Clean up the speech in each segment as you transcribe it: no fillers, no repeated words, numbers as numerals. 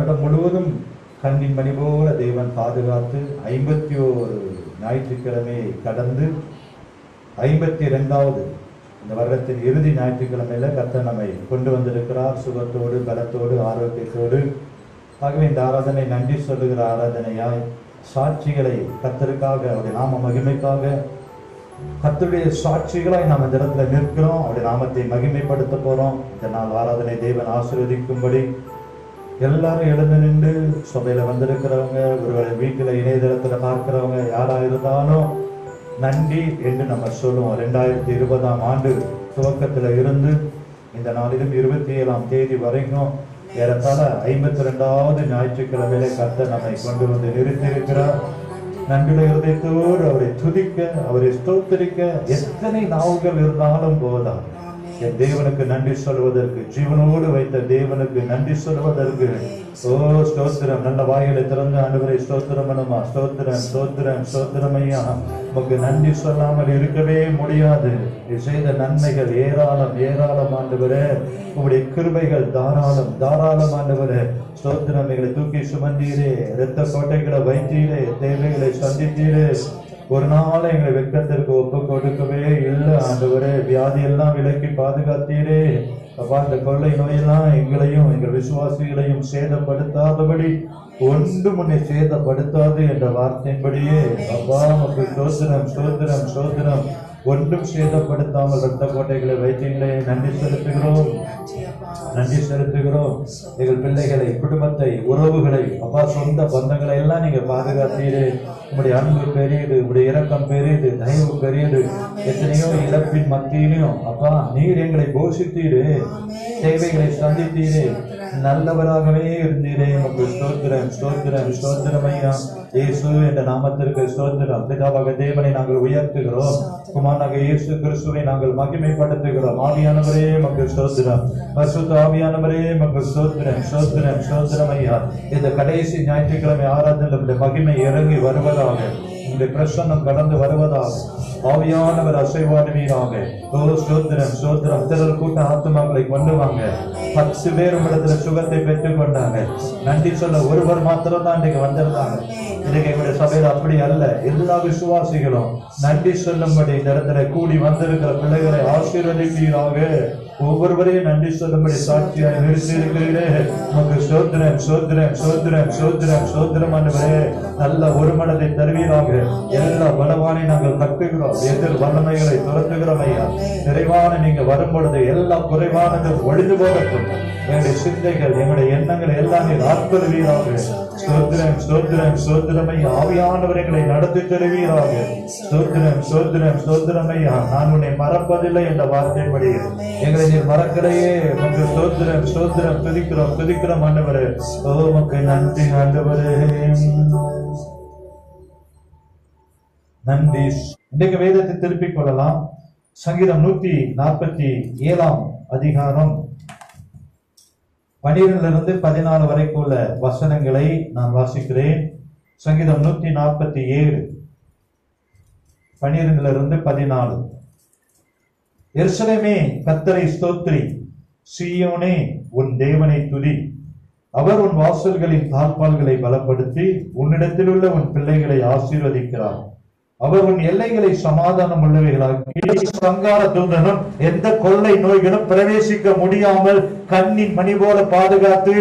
வருடம் முழுவதும் கண்ணின் மணி போல தேவன் பாதுகாத்து 51 ஞாயிற்றுக்கிழமையை கடந்து 52வது இந்த வருடத்தின் இறுதி ஞாயிற்றுக்கிழமையில கர்த்தர் நம்மை கொண்டு வந்திருக்கிறார். சுகத்தோடு, பலத்தோடு, ஆரோக்கியத்தோடு. ஆகவே இந்த ஆராதனை நன்றி சொல்லுகிற ஆராதனையாய் சாட்சிகளை கர்த்தருக்காக, அவருடைய நாம மகிமைக்காக கர்த்தருடைய சாட்சிகளாய் நாம் இந்த இடத்துல நிற்கிறோம். அவருடைய நாமத்தை மகிமைப்படுத்த போறோம். இந்த நாள் ஆராதனை தேவன் ஆசீர்வதிக்கும்படி எல்லாரும் எழுந்து நின்று சபையில வந்திருக்கிறவங்க, ஒருவேளை வீட்டுல இணையதளத்துல பார்க்கிறவங்க யாரா இருந்தாலும் நன்றி என்று நம்ம சொல்லுவோம். 2020ஆம் ஆண்டு துவக்கத்துல இருந்து இந்த நாளிலும் 27ஆம் தேதி வரைக்கும் ஏறத்தாழ 52வது ஞாயிற்றுக்கிழமையிலே கர்த்தர் நம்மை கொண்டு வந்து நிறுத்தியிருக்கிறார். நன்றியுடைய இருதயத்தோடு அவரை துதிக்க, அவரை ஸ்தோத்திரிக்க எத்தனை நாவுகள் இருந்தாலும் போதாது. என் தேவனுக்கு நன்றி சொல்வதற்கு, ஜீவனோடு வைத்த தேவனுக்கு நன்றி சொல்வதற்கு ஓ ஸ்தோத்திரம். நல்ல வாயிலை திறந்து ஆண்டவரை ஸ்தோத்திரம் பண்ணுமா. ஸ்தோத்திரம், ஸ்தோத்திரம், ஸ்தோத்திரம் ஐயா. நமக்கு நன்றி சொல்லாமல் இருக்கவே முடியாது. செய்த நன்மைகள் ஏராளம், ஏராளம் ஆண்டவரே. உங்களுடைய கிருபைகள் தாராளம், தாராளம் ஆண்டவரே. ஸ்தோத்திரம். எங்களை தூக்கி சுமந்தீரே, இரத்த கோட்டைகளை வைத்தீரே, தேவைகளை சந்தித்தீரே. ஒரு நாள் எங்களை வெட்கத்திற்கு ஒப்பு கொடுக்கவே இல்லை ஆண்டவரே. வியாதி எல்லாம் விலக்கி பாதுகாத்தீரே அப்பா. இந்த கொள்ளை நோயெல்லாம் எங்களையும் எங்கள் விசுவாசிகளையும் சேதப்படுத்தாதபடி ஒன்று முன்னே சேதப்படுத்தாது என்ற வார்த்தையின்படியே அப்பா நமக்கு ஸ்தோத்திரம், ஸ்தோத்திரம், ஸ்தோத்திரம். ஒன்றும் சேதப்படுத்தாமல் இரத்த கோட்டைகளை வைத்தீங்களே, நன்றி செலுத்துகிறோம், நன்றி செலுத்துகிறோம். எங்கள் பிள்ளைகளை, குடும்பத்தை, உறவுகளை அப்பா, சொந்த பந்தங்களை எல்லாம் நீங்க பாதுகாத்தீரே. உங்களுடைய அன்பு பெரியது, உங்களுடைய இரக்கம் பெரியது, தயவு பெரியது. எத்தனையோ இழப்பின் மத்தியிலையும் அப்பா நீர் எங்களை போஷித்தீரே, தேவைகளை சந்தித்தீரே, நல்லவராகவே இருந்தீரே. உங்களுக்கு ஸ்தோத்திரம், ஸ்தோத்திரம், ஸ்தோத்திரம் ஐயா. இயேசு என்ற நாமத்திற்கு ஸ்தோத்திரம். பிதாவாக தேவனை நாங்கள் உயர்த்துகிறோம், குமாரனாக இயேசு கிறிஸ்துவை நாங்கள் மகிமைப்படுத்துகிறோம். ஆவியானவரே மக்கள் ஸ்தோத்திரம், பரிசுத்த ஆவியானவரே மக்கள் ஸ்தோத்திரம், ஸ்தோத்திரம், ஸ்தோத்திரம் ஐயா. இந்த கடைசி ஞாயிற்றுக்கிழமை ஆராதனை மகிமை இறங்கி வருவதாக, உங்களுடைய பிரசன்னம் கடந்து வருவதாக, ஆவியானவர் அசைவாடுவீராக. ஓ ஸ்தோத்திரம், ஸ்தோத்திரம். திரள் கூட்ட ஆத்துமாக்களை கொண்டு வாங்க. 10 பேர் இடத்துல சுகத்தை பெற்றுக் கொண்டாங்க. நன்றி சொல்ல ஒருவர் மாத்திரம் தான் இன்றைக்கு வந்திருந்தாங்க. இன்னைக்கு எங்களுடைய சபையில் அப்படி அல்ல. எல்லா விசுவாசிகளும் நன்றி சொல்லும்படி இந்த இடத்துல கூடி வந்திருக்கிற பிள்ளைகளை ஆசீர்வதிப்பீராக. ஒவ்வொருவரையும் நன்றி சொல்லும்படி சாட்சியாக நிறுத்தியிருக்கிறீரே. நமக்கு சோத்திரம், சோத்திரம், சோத்திரம், சோத்திரம், சோத்திரம் ஆண்டவரே. நல்ல ஒரு மனதை தருவீராக. எல்லா பலவானை நாங்கள் கட்டுகிறோம், எதிர் வல்லமைகளை துரத்துகிறோம் ஐயா. நிறைவான நீங்க வரும்பொழுது எல்லா குறைவானதும் ஒழிந்து போகட்டும். எங்களுடைய சிந்தைகள், எங்களுடைய எண்ணங்களை எல்லாம் நீர் ஆட்கொள்வீராக. ஸ்தோத்திரம், ஸ்தோத்திரம், ஸ்தோத்திரம் ஐயா. ஆவியானவர் எங்களை நடத்தி தருவீராக. ஸ்தோத்திரம், ஸ்தோத்திரம், ஸ்தோத்திரம் ஐயா. நான் உன்னை மறப்பதில்லை என்ற வார்த்தைப்படி எங்களை நீர் மறக்கலையே. உங்க ஸ்தோத்திரம், ஸ்தோத்திரம். துதிக்கிறோம், துதிக்கிறோம் ஆண்டவரே. ஓ உமக்கு நன்றி ஆண்டவரே, நன்றி. இன்றைக்கு வேதத்தை திருப்பிக் கொள்ளலாம். சங்கீதம் 147ஆம் அதிகாரம் 12 14 வரைக்கும் உள்ள வசனங்களை நான் வாசிக்கிறேன். சங்கீதம் 147 12 14. எருசலேமே கர்த்தரை ஸ்தோத்திரி, சீயோனே உன் தேவனை துதி. அவர் உன் வாசல்களின் தாழ்பால்களை பலப்படுத்தி உன்னிடத்தில் உள்ள உன் பிள்ளைகளை ஆசீர்வதிக்கிறார். அவர் உன் எல்லைகளை சமாதானம் உள்ளவைகளாக்கி சங்கார தூதனும் எந்த கொள்ளை நோய்களும் பிரவேசிக்க முடியாமல் கண்ணின் மணி போல பாதுகாத்து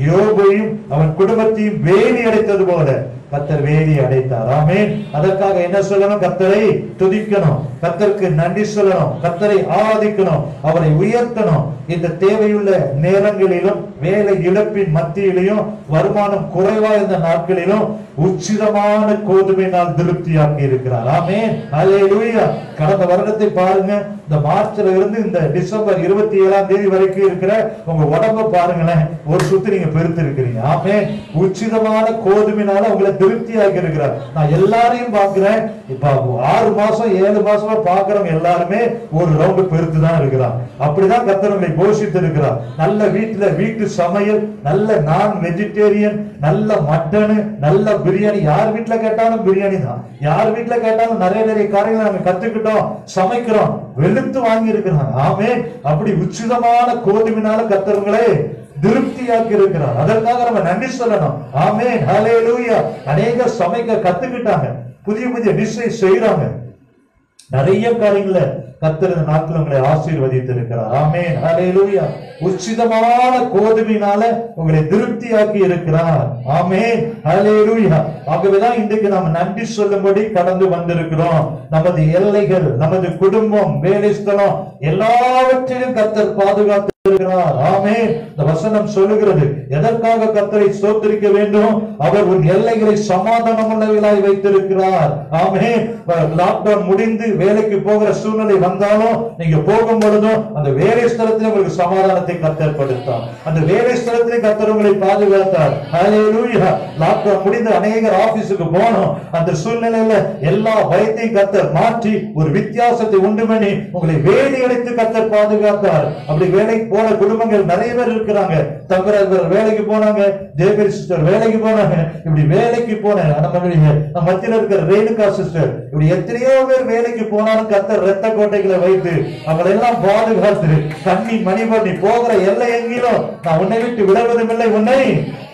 யோபையும் அவன் குடும்பத்தையும் வேலி அடைத்தது போல கர்த்தர் வேலி அடைத்தார். ஆமென். அதற்காக என்ன சொல்லணும்? கர்த்தரை துதிக்கணும், கர்த்தருக்கு நன்றி சொல்லணும், கர்த்தரை ஆராதிக்கணும், அவரை உயர்த்தணும். இந்த தேவையுள்ள நேரங்களிலும், வேலை இழப்பின் மத்தியிலையும், வருமானம் குறைவா இருந்த நாட்களிலும் உச்சிதமான கோதுமையினால் திருப்தியாக்கி இருக்கிறார். ஆமென். அல்லேலூயா. கடந்த வருடத்தை பாருங்க, இந்த மார்ச்ல இருந்து இந்த டிசம்பர் 27ஆம் தேதி வரைக்கும் இருக்கிற உங்க உடம்ப பாருங்களேன், ஒரு சுத்து நீங்க பெருத்து இருக்கிறீங்க. ஆமென். உச்சிதமான கோதுமையினால உங்களை திருப்தியாக்கி இருக்கிறார். நான் எல்லாரையும் பாக்குறேன், இப்ப 6 மாசம் 7 மாசமா பாக்குறவங்க எல்லாருமே ஒரு ரவுண்டு பெருத்து தான் இருக்கிறார். அப்படிதான் கர்த்தர் உங்களை போஷித்து இருக்கிறார். நல்ல வீட்டுல வீட்டு சமையல், நல்ல நான் வெஜிடேரியன், நல்ல மட்டன், நல்ல பிரியாணி. யார் வீட்டுல கேட்டாலும் பிரியாணி தான், யார் வீட்டுல கேட்டாலும் நிறைய நிறைய காரியங்களை நாங்க கத்துக்கிட்டோம், சமைக்கிறோம், வெளுத்து வாங்கி இருக்கிறாங்க. ஆமென். அப்படி உச்சிதமான கோதுமையினால கர்த்தர் உங்களை திருப்தியாக்கி இருக்கிறார். அதற்காக நம்ம நன்றி சொல்லணும். ஆமென், ஹல்லேலூயா. அநேக சமைக்க கத்துக்கிட்டாங்க, புதிய புதிய டிஷ்ஷை செய்யறாங்க, நிறைய காரியங்களை கர்த்தர் இந்த நாட்கள் உங்களை ஆசீர்வதித்து இருக்கிறார். ஆமென், ஹல்லேலூயா. உச்சிதமான கோதுமையினால உங்களை திருப்தியாக்கி இருக்கிறார். ஆமென், ஹல்லேலூயா. ஆகவேதான் இன்றைக்கு நாம் நன்றி சொல்லும்படி கடந்து வந்திருக்கிறோம். நமது எல்லைகள், நமது குடும்பம், வேலை ஸ்தலம் எல்லாவற்றிலும் கர்த்தர் பாதுகாத்து இருக்கிறார். ஆமென். இந்த வசனம் சொல்லுகிறது, எதற்காக கர்த்தரை ஸ்தோத்திரிக்க வேண்டும்? அவர் உன் எல்லைகளை சமாதானம் உள்ளவர்களாய் வைத்திருக்கிறார். ஆமென். லாக்டவுன் முடிந்து வேலைக்கு போகிற சூழ்நிலை வந்தாலும் நீங்க போகும் பொழுதும் அந்த வேலை ஸ்தலத்தில் உங்களுக்கு சமாதானத்தை கர்த்தர் கொடுத்தார். அந்த வேலை ஸ்தலத்திலே கர்த்தர் உங்களை பாதுகாத்தார். ஹல்லேலூயா. லாக்டவுன் முடிந்து அநேகர் ஆபீஸுக்கு போனோம். அந்த சூழ்நிலையில எல்லா பயத்தையும் கர்த்தர் மாற்றி ஒரு வித்தியாசத்தை உண்டு பண்ணி உங்களை வேலை அடைத்து கர்த்தர் பாதுகாத்தார். அப்படி வேலைக்கு போன குடும்பங்கள் நிறைய பேர் இருக்கிறாங்க. தங்கராஜர் வேலைக்கு போனாங்க, ஜெயபேரி சிஸ்டர் வேலைக்கு போனாங்க. இப்படி வேலைக்கு போன நம்ம மத்தியில் இருக்கிற ரேணுகா சிஸ்டர், இப்படி எத்தனையோ பேர் வேலைக்கு போனாலும் கர்த்தர் இரத்த கோட்டைகளை வைத்து அவங்களை எல்லாம் பாதுகாத்து கண்ணி மணி பண்ணி போகிற எல்லை எங்கிலும் நான் உன்னை விட்டு விடுவதும் இல்லை, உன்னை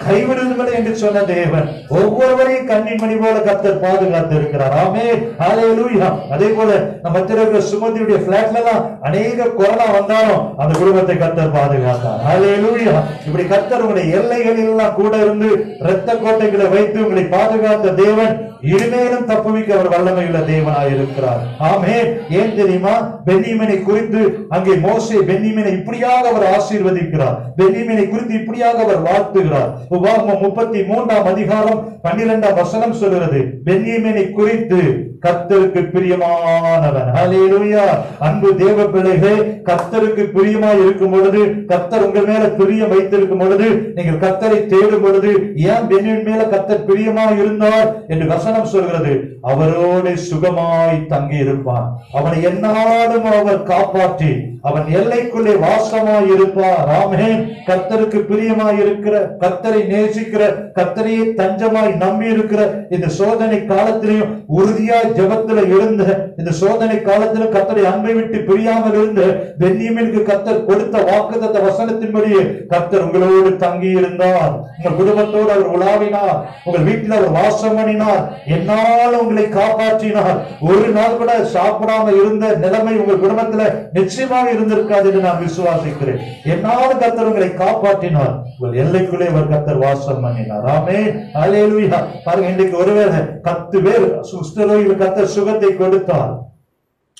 கைவிடுவதும் இல்லை என்று சொன்ன தேவன் ஒவ்வொருவரையும் கண்ணின் மணி போல கர்த்தர் பாதுகாத்து இருக்கிறார். ஆமென், ஹல்லேலூயா. அதே போல நம்ம மத்தியில் இருக்கிற சுமதியுடைய பிளாட்ல எல்லாம் அநேக கொரோனா வந்தாலும் அந்த குடும்பத்தை கர்த்தர் பாதுகாத்தார். ஹல்லேலூயா. இப்படி கர்த்தர் உங்களுடைய எல்லைகளில் எல்லாம் கூட இருந்து இரத்த கோட்டைகளை வைத்து உங்களை பாதுகாத்த தேவன் இனிமேலும் தப்புவிக்க அவர் வல்லமை உள்ள தேவனாய் இருக்கிறார். ஆமென். ஏன் தெரியுமா? பென்யமீனை குறித்து அங்கே மோசே பென்யமீனை இப்படியாக அவர் ஆசீர்வதிக்கிறார், பென்யமீனை குறித்து இப்படியாக அவர் வாழ்த்துகிறார். உபாகமம் 33ஆம் அதிகாரம் 12ஆம் வசனம் சொல்கிறது, பென்யமீனை குறித்து கர்த்தருக்கு பிரியமானவன். ஹல்லேலூயா. அன்பு தேவ பிள்ளைகளே, கர்த்தருக்கு பிரியமாய் இருக்கும் பொழுது, கர்த்தர் உங்கள் மேல பிரியம் வைத்திருக்கும் பொழுது, நீங்கள் கர்த்தரை தேடும் பொழுது, ஏன் பென்யமீன் மேல கர்த்தர் பிரியமாய் இருந்தார் என்று வசனம் சொல்கிறது, அவரோடு சுகமாய் தங்கி இருப்பான், அவனை எந்நாளும் அவர் காப்பாற்றி அவன் எல்லைக்குள்ளே வாசமாய் இருப்பார். ஆமென். கர்த்தருக்கு பிரியமாய் இருக்கிற, கர்த்தரை நேசிக்கிற, கர்த்தரையே தஞ்சமாய் நம்பி இருக்கிற இந்த சோதனை காலத்திலையும் உறுதியாய் ஜெபத்துல இருந்த, இந்த சோதனை காலத்திலும் கர்த்தரை அன்பை விட்டு பிரியாமல் இருந்த பென்யமீனுக்கு கர்த்தர் கொடுத்த வாக்குத்தத்த வசனத்தின்படியே கர்த்தர் உங்களோடு தங்கி இருந்தார். உங்கள் குடும்பத்தோடு அவர் உலாவினார், உங்கள் வீட்டில் அவர் வாசம் பண்ணினார், என்னால் உங்களை காப்பாற்றினார். ஒரு நாள் கூட சாப்பிடாம இருந்த நிலைமை உங்கள் குடும்பத்துல நிச்சயமாக இருந்திருக்காது என்று நான் விசுவாசிக்கிறேன். என்னால் கர்த்தர் உங்களை காப்பாற்றினார், உங்கள் எல்லைக்குள்ளே அவர் கர்த்தர் வாசம் பண்ணினார். ஆமென், ஹல்லேலூயா. பாருங்க, இன்றைக்கு ஒருவேளை 10 பேர் குஷ்டரோகிகளுக்கு கர்த்தர் சுகத்தை கொடுத்தார்,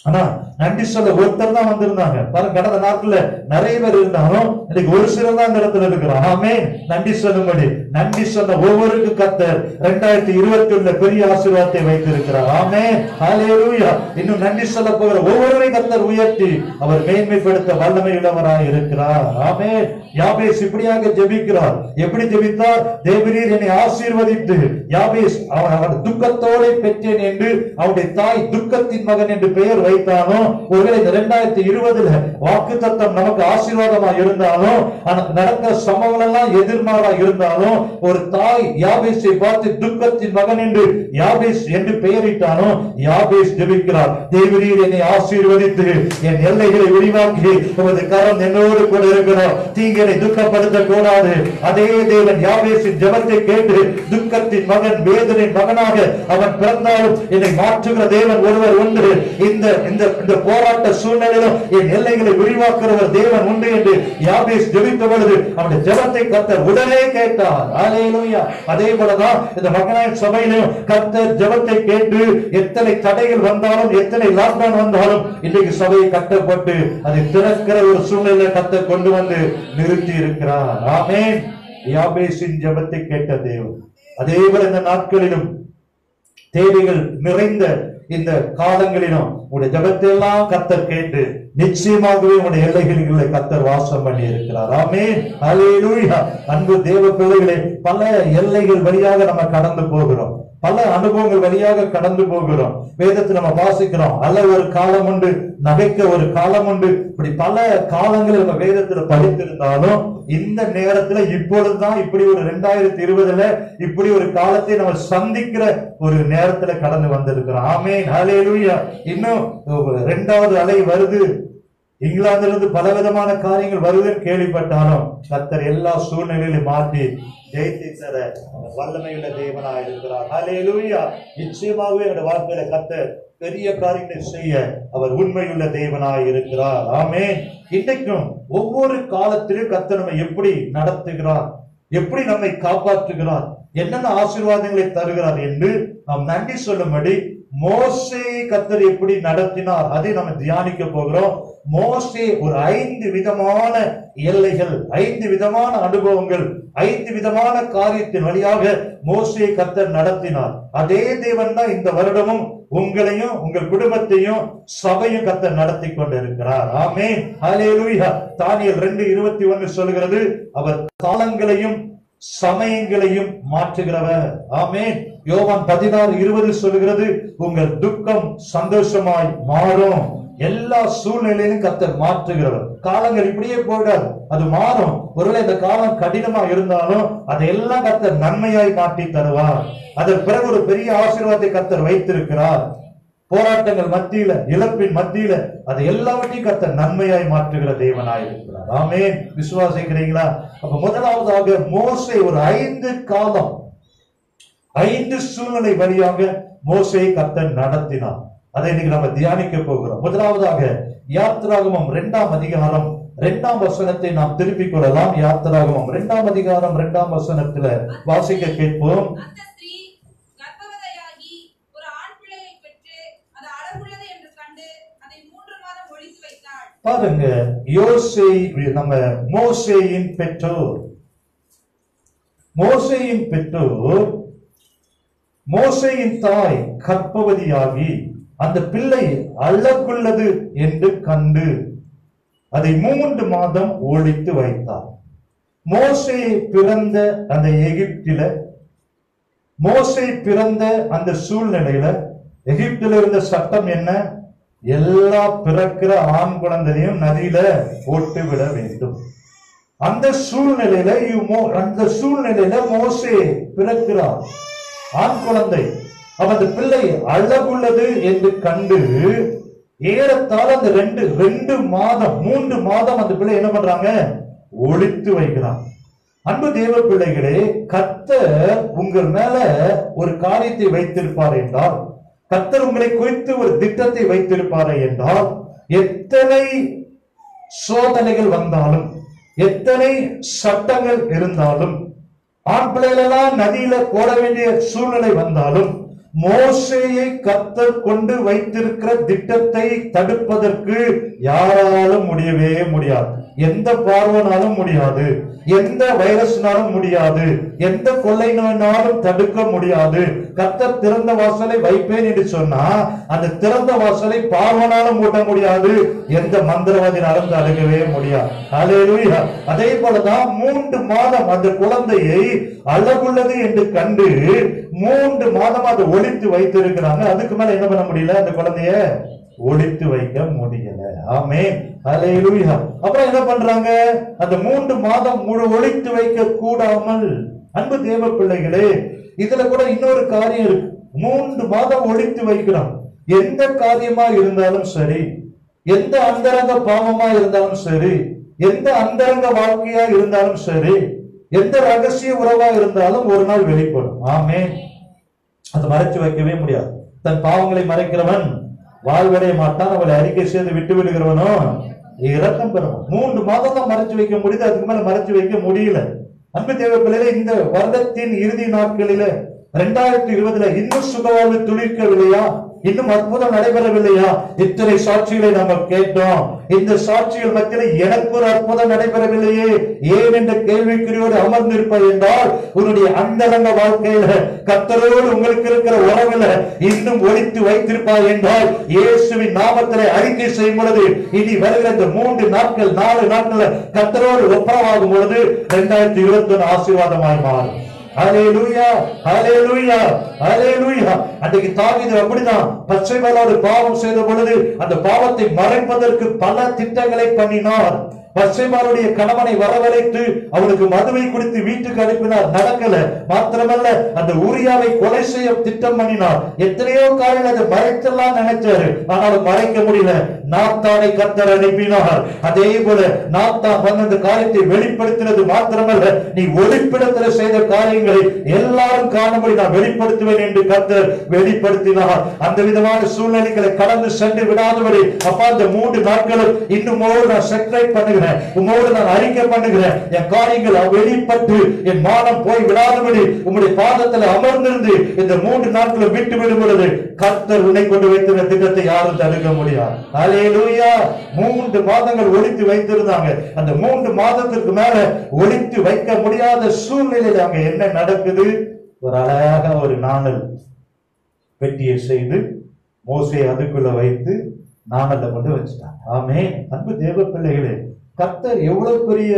ஆனா நன்றி சொல்ல ஒருத்தர் தான் வந்திருந்தாங்க. பாருங்க, கடந்த நாட்கள்ல நிறைய பேர் இருந்தாலும் இன்னைக்கு ஒரு சிலர் தான் இந்த இடத்துல இருக்கிறோம். ஆமென். நன்றி சொல்லும்படி நன்றி சொன்ன ஒவ்வொருக்கும் கர்த்தர் 2021 பெரிய ஆசீர்வாதத்தை வைத்திருக்கிறார். ஆமென், ஹல்லேலூயா. இன்னும் நன்றி சொல்ல போகிற ஒவ்வொருவரையும் கர்த்தர் உயர்த்தி அவர் மேன்மைப்படுத்த வல்லமை உள்ளவராய் இருக்கிறார். ஆமென். யாபேஸ் இப்படியாக ஜெபிக்கிறார். எப்படி ஜெபித்தார்? தேவரீர் என்னை ஆசீர்வதித்து, யாபேஸ் அவன் துக்கத்தோடு பெற்றேன் என்று அவனுடைய தாய் துக்கத்தின் மகன் என்று பெயர் வைத்தானோ, ஒருவேளை இந்த 2020 வாக்குத்தத்தம் நமக்கு ஆசீர்வாதமா இருந்தாலும், நடந்த சம்பவங்கள் எல்லாம் எதிர்மாறா இருந்தாலும், ஒரு தாய் யாபேஸை பார்த்து துக்கத்தின் மகன் என்று யாபேஸ் என்று பெயரிட்டானோ, யாபேஸ் ஜெபிக்கிறார், தேவரீர் என்னை ஆசீர்வதித்து என் எல்லைகளை விரிவாக்கி உமது கரம் என்னோடு கூட இருக்கிறோம், தீங்கனை துக்கப்படுத்த கூடாது. அதே தேவன் யாபேஸின் ஜெபத்தை கேட்டு துக்கத்தின் மகன், வேதனின் மகனாக அவன் பிறந்தாலும் என்னை மாற்றுகிற தேவன் ஒருவர் உண்டு. இந்த போராட்ட சூழ்நிலையிலும் என் எல்லைகளை விரிவாக்குறவர் தேவன் உண்டு என்று யாபேஸ் ஜெபித்த பொழுது அவனுடைய ஜெபத்தை கர்த்தர் உடனே கேட்டார். ஹல்லேலூயா. அதே போலதான் இந்த மகனாயின் சபையிலும் கர்த்தர் ஜெபத்தை கேட்டு எத்தனை தடைகள் வந்தாலும், எத்தனை லாக்டவுன் வந்தாலும், இன்றைக்கு சபையை கட்டப்பட்டு அதை திறக்கிற ஒரு சூழ்நிலை கர்த்தர் கொண்டு வந்து நிறுத்தி இருக்கிறார். ஆமென். யாபேஸின் ஜெபத்தை கேட்ட தேவன் அதே போல இந்த நாட்களிலும் தேவைகள் நிறைந்த இந்த காலங்களிலும் உடைய ஜெபத்தை எல்லாம் கர்த்தர் கேட்டு நிச்சயமாகவே உடைய எல்லைகளிலே கர்த்தர் வாசம் பண்ணி இருக்கிறார். ஆமென், ஹல்லேலூயா. அன்பு தேவ பிள்ளைகளே, பல எல்லைகள் வழியாக நம்ம கடந்து போகிறோம், பல அனுபவங்கள் வழியாக கடந்து போகிறோம். வேதத்தை நம்ம வாசிக்கிறோம், அல்ல ஒரு காலம் உண்டு, நகைக்க ஒரு காலம் உண்டு, இப்படி பல காலங்களில் நம்ம வேதத்துல படித்திருந்தாலும் இந்த நேரத்துல இப்பொழுதுதான் இப்படி ஒரு 2020 இப்படி ஒரு காலத்தை நம்ம சந்திக்கிற ஒரு நேரத்துல கடந்து வந்திருக்கிறோம். ஆமென், ஹல்லேலூயா. இன்னும் 2வது அலை வருது இங்கிலாந்திலிருந்து பலவிதமான காரியங்கள் வருதுன்னு கேள்விப்பட்டாலும் கர்த்தர் எல்லா சூழ்நிலையிலும் மாற்றி ஜெயித்து தர வல்லமையுள்ள தேவனா இருக்கிறார். ஹல்லேலூயா. நிச்சயமாகவே என்னோட வாழ்க்கையில கர்த்தர் பெரிய காரியங்களை செய்ய அவர் உண்மையுள்ள தேவனாய் இருக்கிறார். ஆமென். இன்றைக்கும் ஒவ்வொரு காலத்திலும் கர்த்தர் நம்மை எப்படி நடத்துகிறார், எப்படி நம்மை காப்பாற்றுகிறார், என்னென்ன ஆசீர்வாதங்களை தருகிறார் என்று நாம் நன்றி சொல்லும்படி மோசேயை கர்த்தர் எப்படி நடத்தினார் அதை நம்ம தியானிக்க போகிறோம். மோசே ஒரு 5 விதமான எல்லைகள், 5 விதமான அனுபவங்கள், 5 விதமான காரியத்தின் வழியாக மோசேயை கர்த்தர் நடத்தினார். அதே தேவன் தான் இந்த வருடமும் உங்களையும் உங்கள் குடும்பத்தையும் சபையும் கர்த்தர் நடத்தி கொண்டிருக்கிறார். ஆமென். ஹல்லேலூயா. தானியேல் 2:21 சொல்கிறது, அவர் காலங்களையும் சமயங்களையும் மாற்றுகிறவர். ஆமென். யோவான் 16:20 சொல்கிறது, உங்கள் துக்கம் சந்தோஷமாய் மாறும். எல்லா சூழ்நிலையிலும் கர்த்தர் மாற்றுகிறவர். காலங்கள் இப்படியே போயிடாது, அது மாறும். ஒருவேளை இந்த காலம் கடினமா இருந்தாலும் அதையெல்லாம் கர்த்தர் நன்மையாய் மாற்றி தருவார். அதன் பிறகு ஒரு பெரிய ஆசீர்வாதத்தை கர்த்தர் வைத்திருக்கிறார். போராட்டங்கள் மத்தியில, இழப்பின் மத்தியில அதை எல்லாவற்றையும் கர்த்தர் நன்மையாய் மாற்றுகிற தேவனாய் இருக்கிறார். ஆமென். விசுவாசிக்கிறீங்களா? அப்ப முதலாவதாக மோசே ஒரு 5 காலம், 5 சூழ்நிலை வழியாக மோசேயை கர்த்தர் நடத்தினார். அதை இன்னைக்கு நம்ம தியானிக்க போகிறோம். முதலாவதாக யாத்திராகமம் 2ஆம் அதிகாரம் 2ஆம் வசனத்தை நாம் திருப்பிக் கொள்ளலாம். யாத்திராகமம் 2ஆம் அதிகாரம் 2ஆம் வசனத்துல வாசிக்க கேட்போம். பாருங்க, நம்ம மோசேயின் பெற்றோர், மோசேயின் பெற்றோர், மோசேயின் தாய் கர்ப்பவதியாகி அந்த பிள்ளை அழகுள்ளது என்று கண்டு அதை 3 மாதம் ஒளித்து வைத்தார். மோசே பிறந்த அந்த எகிப்தில, மோசே பிறந்த அந்த சூழ்நிலையில எகிப்தில் இருந்த சட்டம் என்ன? எல்லா பிறக்கிற ஆண் குழந்தையும் நதியில போட்டு விட வேண்டும். அந்த சூழ்நிலையில மோசே பிறக்கிறார், ஆண் குழந்தை. அந்த பிள்ளை அழகுள்ளது என்று கண்டு ஏறத்தாழ அந்த 2 மாதம் 3 மாதம் அந்த பிள்ளை என்ன பண்றாங்க? ஒளித்து வைக்கிறான். அன்பு தேவ பிள்ளைகளே, கர்த்தர் உங்கள் மேல ஒரு காரியத்தை வைத்திருப்பார் என்றால், கர்த்தர் உங்களை குறித்து ஒரு திட்டத்தை வைத்திருப்பாரே என்றால், எத்தனை சோதனைகள் வந்தாலும், எத்தனை சட்டங்கள் இருந்தாலும், ஆண் பிள்ளைகளெல்லாம் நதியில போட வேண்டிய சூழ்நிலை வந்தாலும், மோசேயை கர்த்தர் கொண்டு வைத்திருக்கிற திட்டத்தை தடுப்பதற்கு யாராலும் முடியவே முடியாது. எந்த பார்வனாலும் முடியாது, எந்த வைரஸ்னாலும் முடியாது, எந்த கொள்ளை நோயினாலும் தடுக்க முடியாது. கர்த்தர் திறந்த வாசலை வைப்பேன் என்று சொன்னா அந்த திறந்த வாசலை பார்வனாலும் மூட முடியாது, எந்த மந்திரவாதினாலும் தடுக்கவே முடியாது. ஹல்லேலூயா. அதே போலதான் 3 மாதம் அந்த குழந்தையை அழகுள்ளது என்று கண்டு 3 மாதம் அதை ஒளித்து வைத்திருக்கிறாங்க. அதுக்கு மேல என்ன பண்ண முடியல, அந்த குழந்தைய ஒளித்து வைக்க முடியல. ஆமென். ஹல்லேலூயா. அப்புறம் என்ன பண்றாங்க? அந்த 3 மாதம் ஒளித்து வைக்க கூடாமல், அன்பு தேவ பிள்ளைகளே, இதுல கூட இன்னொரு காரியம் இருக்கு. 3 மாதம் ஒளித்து வைக்கிறோம். எந்த காரியமா இருந்தாலும் சரி, எந்த அந்தரங்க பாவமா இருந்தாலும் சரி, எந்த அந்தரங்க வாழ்க்கையா இருந்தாலும் சரி, எந்த ரகசிய உறவா இருந்தாலும் ஒரு நாள் வெளிப்படும். ஆமென். அதை மறைச்சு வைக்கவே முடியாது. தன் பாவங்களை மறைக்கிறவன் வாழ்வடைய மாட்டான், அவளை அறிக்கை செய்து விட்டு விடுகிறவனோ இரக்கம் பெறுவான். 3 மாதம் தான் மறைச்சு வைக்க முடியுது, அதுக்கு மேல மறைச்சு வைக்க முடியல. அன்பு தேவ பிள்ளைகளே, இந்த வருடத்தின் இறுதி நாட்களில 2020 இன்னும் சுகவாழ்வு துளிர்க்கவில்லையா? இன்னும் அற்புதம் நடைபெறவில்லையா? இத்தனை சாட்சிகளை நாம கேட்டோம். இந்த சாட்சிகள் மத்தியில் எனக்கு ஒரு அற்புதம் நடைபெறவில்லையே, ஏன் என்ற கேள்விக்குறியோடு அமர்ந்திருப்பது என்றால், உன்னுடைய அந்தரங்க வாழ்க்கையில கர்த்தரோடு உங்களுக்கு இருக்கிற உறவுல இன்னும் ஒளித்து வைத்திருப்பார் என்றால், இயேசுவின் நாமத்திலே அறிக்கை செய்யும் பொழுது, இனி வருகிற இந்த 3 நாட்கள் 4 நாட்கள் கர்த்தரோடு ஒப்பரமாகும் பொழுது 2021 ஆசீர்வாதமாய் மாறும். ஹல்லேலூயா, ஹல்லேலூயா, ஹல்லேலூயா. அன்றைக்கு தாவீது அப்படிதான் பச்சைமேலோடு பாவம் செய்த பொழுது அந்த பாவத்தை மறைப்பதற்கு பல திட்டங்களை பண்ணினார். பத்சேபாளுடைய கணவனை வரவழைத்து அவளுக்கு மதுவை குடித்து வீட்டுக்கு அனுப்பினார், நடக்கல. மாத்திரமல்ல, அந்த ஊரியாவை கொலை செய்ய திட்டம் பண்ணினார். எத்தனையோ காரில் அதை மறைத்தெல்லாம் நினைச்சாரு, ஆனாலும் மறைக்க முடியல. நாத்தானை கர்த்தர் அனுப்பினார். அதே போல நாத்தான் வந்து அந்த காரியத்தை வெளிப்படுத்தினது மாத்திரமல்ல, நீ ஒளிப்பிடத்தில் செய்த காரியங்களை எல்லாரும் காணும்படி நான் வெளிப்படுத்துவேன் என்று கர்த்தர் வெளிப்படுத்தினார். அந்த விதமான சூழ்நிலைகளை கடந்து சென்று விடாதபடி, அப்பா இந்த 3 நாட்களும் இன்னும் நான் செக்ரைட் பண்ணுகிறேன், உம்மோடு நான் அறிக்கை பண்ணுகிறேன், என் காரியங்கள் வெளிப்பட்டு என் மானம் போய் விடாதபடி உம்முடைய பாதத்தில் அமர்ந்திருந்து இந்த 3 நாட்களும் விட்டு விடும் பொழுது கர்த்தர் உன்னை கொண்டு வைத்திருந்த திட்டத்தை யாரும் தடுக்க முடியாது. அல்லேலூயா. 3 மாதங்கள் ஒளித்து வைத்திருந்தாங்க. அந்த 3 மாதத்திற்கு மேல ஒளித்து வைக்க முடியாத சூழ்நிலையில் அங்க என்ன நடக்குது? ஒரு அழகாக ஒரு நாணல் பெட்டியை செய்து மோசே அதுக்குள்ள வைத்து நாணல்ல கொண்டு வச்சுட்டாங்க. ஆமென். அன்பு தேவ பிள்ளைகளே, கர்த்தர் எவ்வளவு பெரிய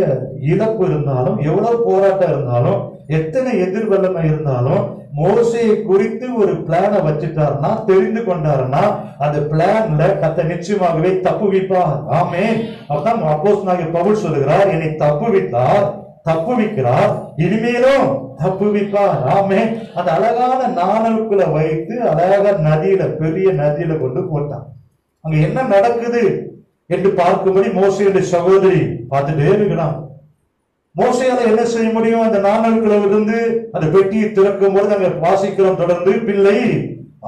இழப்பு இருந்தாலும், எவ்வளவு போராட்டம் இருந்தாலும், எத்தனை எதிர்வல்லமை இருந்தாலும், மோசையை குறித்து ஒரு பிளான வச்சுட்டாருன்னா, தெரிந்து கொண்டாருன்னா, அந்த பிளான்ல கர்த்தர் நிச்சயமாகவே தப்புவிப்பார். ஆமென். அப்பதான் அப்போஸ்தலனாகிய பவுல் சொல்லுகிறார், என்னை தப்புவித்தார், தப்புவிக்கிறார், இனிமேலும் தப்புவிப்பார். ஆமென். அந்த அழகான நாணலுக்குள்ள வைத்து அழகாக நதியில, பெரிய நதியில கொண்டு போட்டான். அங்க என்ன நடக்குது என்று பார்க்கும்படி மோசேயுடைய சகோதரி பார்த்துட்டே இருக்கிறான். மோசேயால என்ன செய்ய முடியும்? அந்த நாணல்களை இருந்து அந்த பெட்டியை திறக்கும் போது அங்க வாசிக்கிறோம் தொடர்ந்து, பிள்ளை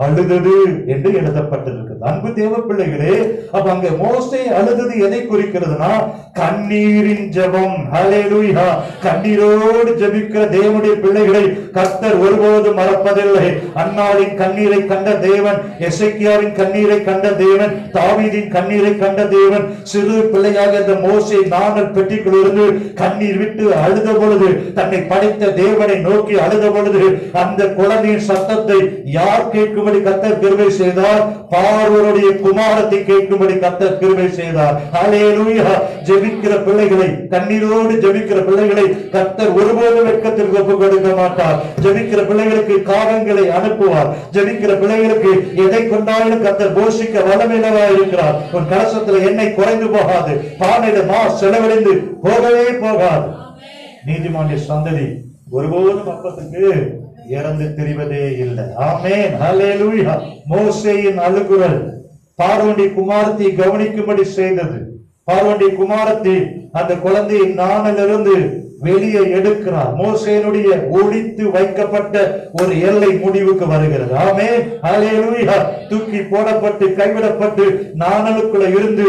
அழுதது என்று எழுதப்பட்டிருக்கிறது. அன்பு தேவ பிள்ளைகளே, அப்ப அங்க மோசே அழுதது எதை குறிக்கிறதுனா, கண்ணீரின் ஜெபம். ஹல்லேலூயா. கண்ணீரோடு ஜெபிக்கிற தேவனுடைய பிள்ளைகளை கர்த்தர் ஒருபோதும் மறப்பதில்லை. அன்னாளின் கண்ணீரை கண்ட தேவன், எசேக்கியாவின் கண்ணீரை கண்ட தேவன், தாவீதின் கண்ணீரை கண்ட தேவன். சிறு பிள்ளையாக இந்த மோசே நாணல் பெட்டிக்குள் இருந்து கண்ணீர் விட்டு அழுத பொழுது, தன்னை படைத்த தேவனை நோக்கி அழுத பொழுது, அந்த குழந்தையின் சத்தத்தை யார் கேட்கும்படி கர்த்தர் கிருபை செய்தார்? பார்வோனுடைய குமாரத்தை கேட்கும்படி கர்த்தர் கிருபை செய்தார். ஹல்லேலூயா. ஜெபிக்கிற பிள்ளைகளை, கண்ணீரோடு ஜெபிக்கிற பிள்ளைகளை கர்த்தர் ஒருபோதும் வெட்கத்திற்கு ஒப்புக் கொடுக்க மாட்டார். ஜெபிக்கிற பிள்ளைகளுக்கு காகங்களை அனுப்புவார். ஜெபிக்கிற பிள்ளைகளுக்கு எதை கொண்டாலும் கர்த்தர் போஷிக்க வல்லமையுள்ளவராய் இருக்கிறார். உன் கலசத்துல எண்ணெய் குறைந்து போகாது, பானையில மா செலவழிந்து போகவே போகாது. நீதிமானுடைய சந்ததி ஒருபோதும் அப்பத்துக்கு இறந்து தெரிவதே இல்லை. ஆமென். ஹல்லேலூயா. மோசேயின் அழுகுரல் பார்வோனுடைய குமாரத்தை கவனிக்கும்படி செய்தது. பார்வோனுடைய குமாரத்தை அந்த குழந்தையை நாணிலிருந்து வெளியே எடுக்கிறார். மோசேனுடைய ஒளித்து வைக்கப்பட்ட ஒரு எல்லை முடிவுக்கு வருகிறது. ஆமென். ஹல்லேலூயா. தூக்கி போடப்பட்டு கைவிடப்பட்டு நாணலுக்குள்ள இருந்து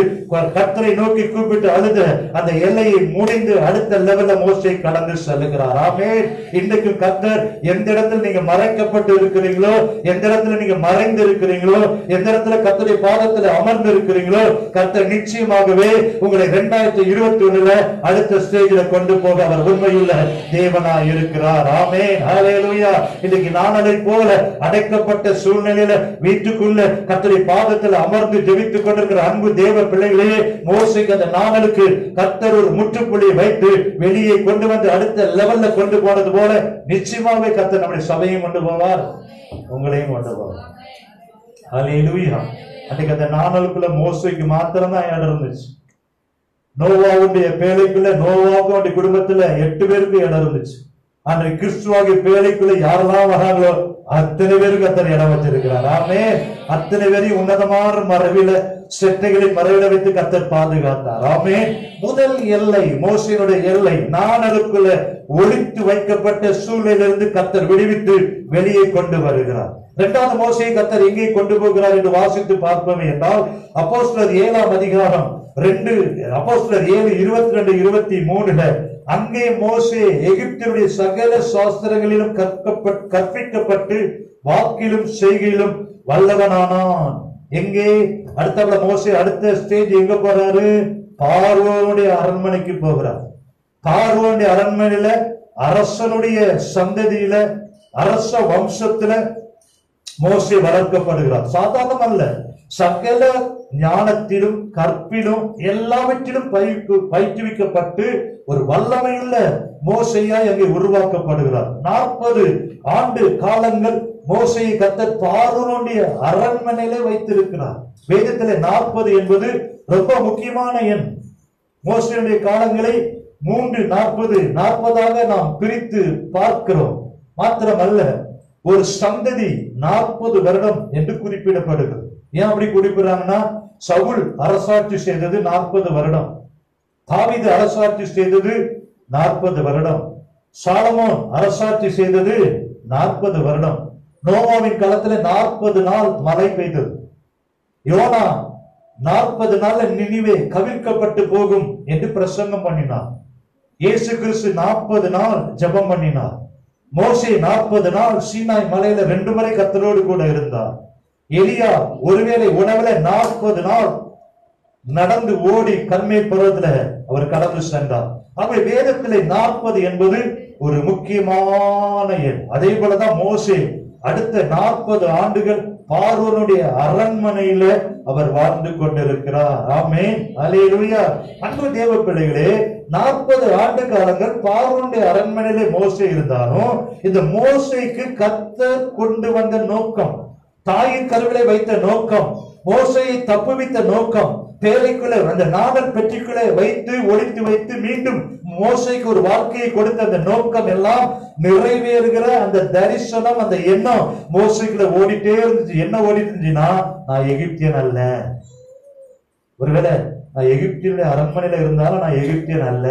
கர்த்தரை நோக்கி கூப்பிட்டு அழுத அந்த எல்லையை முடிந்து அடுத்த லெவல்ல மோசே கடந்து செல்லுகிறார். ஆமென். இன்றைக்கும் கர்த்தர் எந்த இடத்துல நீங்க மறைக்கப்பட்டு இருக்கிறீங்களோ, எந்த இடத்துல நீங்க மறைந்து இருக்கிறீங்களோ, எந்த இடத்துல கர்த்தருடைய பாதத்துல அமர்ந்து இருக்கிறீங்களோ, கர்த்தர் நிச்சயமாகவே உங்களை 2021 அடுத்த ஸ்டேஜ்ல கொண்டு போக அவர் உண்மையுள்ள தேவனாய் இருக்கிறார். ஆமென். ஹல்லேலூயா. இன்னைக்கு நாணலை போல அடைக்கப்பட்ட சூழ்நிலையில வீட்டுக்குள்ள கர்த்தருடைய பாதத்தில் அமர்ந்து ஜெபித்துக் கொண்டிருக்கிற அன்பு தேவ பிள்ளைகளே, மோசேக்கு அந்த நாணலுக்கு கர்த்தர் ஒரு முற்றுப்புள்ளி வைத்து வெளியே கொண்டு வந்து அடுத்த லெவல்ல கொண்டு போனது போல நிச்சயமாவே கர்த்தர் நம்முடைய சபையும் கொண்டு போவார், உங்களையும் கொண்டு போவார். ஹல்லேலூயா. அன்னைக்கு அந்த நாணலுக்குள்ள மோசேக்கு மாத்திரம்தான் இடம் இருந்துச்சு. நோவாவுடைய பேழைக்குள்ள, நோவாவுடைய குடும்பத்துல 8 பேருக்கு இடம் இருந்துச்சு. அன்றைக்கு கிறிஸ்துவாகிய பேழைக்குள்ள யாரெல்லாம் வராங்களோ அத்தனை பேருக்கு அத்தனை இடம் வச்சிருக்கிறார். ஆமென். அத்தனை பேரையும் உன்னதமான மறைவில, செட்டைகளின் மறைவில வைத்து கர்த்தர் பாதுகாத்தார். ஆமென். முதல் எல்லை, மோசேனுடைய எல்லை, நாணலுக்குள்ள ஒளித்து வைக்கப்பட்ட சூழ்நிலையிலிருந்து கர்த்தர் விடுவித்து வெளியே கொண்டு வருகிறார். இரண்டாவது மோசேயை கர்த்தர் எங்கே கொண்டு போகிறார் என்று வாசித்து பார்ப்போம் என்றால், அப்போஸ்தலர் 7ஆம் அதிகாரம் 2 அப்போஸ்தலர் 7:22-23 அங்கே மோசே எகிப்தினுடைய சகல சாஸ்திரங்களிலும் கற்பிக்கப்பட்டு வாக்கிலும் செய்கையிலும் வல்லவனானான். எங்கே? அடுத்த மோசே அடுத்த ஸ்டேஜ் எங்க போறாரு? பார்வோனுடைய அரண்மனைக்கு போகிறார். பார்வோனுடைய அரண்மனையில, அரசனுடைய சந்ததியில, அரச வம்சத்துல மோசே வளர்க்கப்படுகிறார். சாதாரணம் அல்ல, சகல ஞானத்திலும் கற்பிலும் எல்லாவற்றிலும் பயிற்றுவிக்கப்பட்டு ஒரு வல்லமையுள்ள மோசேயாய் அங்கே உருவாக்கப்படுகிறார். 40 ஆண்டு காலங்கள் மோசேயை கர்த்தர் பார்வோனுடைய அரண்மனையிலே வைத்திருக்கிறார். வேதத்திலே 40 என்பது ரொம்ப முக்கியமான எண். மோசேயுடைய காலங்களை 340 நாம் பிரித்து பார்க்கிறோம். மாத்திரமல்ல, ஒரு சந்ததி 40 வருடம் என்று குறிப்பிடப்படுகிறது. ஏன் அப்படி குறிப்பிடுறாங்கன்னா, சவுல் அரசாட்சி செய்தது 40 வருடம், தாவீது அரசாட்சி செய்தது 40 வருடம், சாலமோன் அரசாட்சி செய்தது 40 வருடம், நோவாவின் காலத்துல 40 நாள் மழை பெய்தது, யோனா 40 நாள் நினிவே கவிழ்க்கப்பட்டு போகும் என்று பிரசங்கம் பண்ணினார், இயேசு கிறிஸ்து 40 நாள் ஜெபம் பண்ணினார், மோசே 40 நாள் சீனாய் மலையில 2 முறை கர்த்தரோடு கூட இருந்தார், எலியா ஒருவேளை உணவுல 40 நாள் நடந்து ஓடி கர்மேல் பர்வதத்துல அவர் கடந்து சென்றார். ஆகவே வேதத்திலே 40 என்பது ஒரு முக்கியமான எண். அதே போலதான் மோசே அடுத்த 40 ஆண்டுகள் பார்வோனுடைய அரண்மனையில அவர் வாழ்ந்து கொண்டிருக்கிறார். ஆமென், அல்லேலூயா. அன்பு தேவ பிள்ளைகளே, 40 ஆண்டு காலங்கள் பார்வோனுடைய அரண்மனையிலே மோசே இருந்தாலும், இந்த மோசேக்கு கர்த்தர் கொண்டு வந்த நோக்கம், தாயின் கருவிலை வைத்த நோக்கம், மோசேயை தப்புவித்த நோக்கம், பேழைக்குள்ள அந்த நாடல் பெட்டிக்குள்ளே வைத்து ஒளித்து வைத்து மீண்டும் மோசேக்கு ஒரு வாழ்க்கையை கொடுத்த அந்த நோக்கம் எல்லாம் நிறைவேறுகிற அந்த தரிசனம், அந்த எண்ணம் மோசேக்குள்ள ஓடிட்டே இருந்துச்சு. என்ன ஓடிட்டு இருந்துச்சுன்னா, நான் எகிப்தியன் அல்ல. ஒருவேளை நான் எகிப்திய அரண்மனையில இருந்தாலும் நான் எகிப்தியன் அல்ல,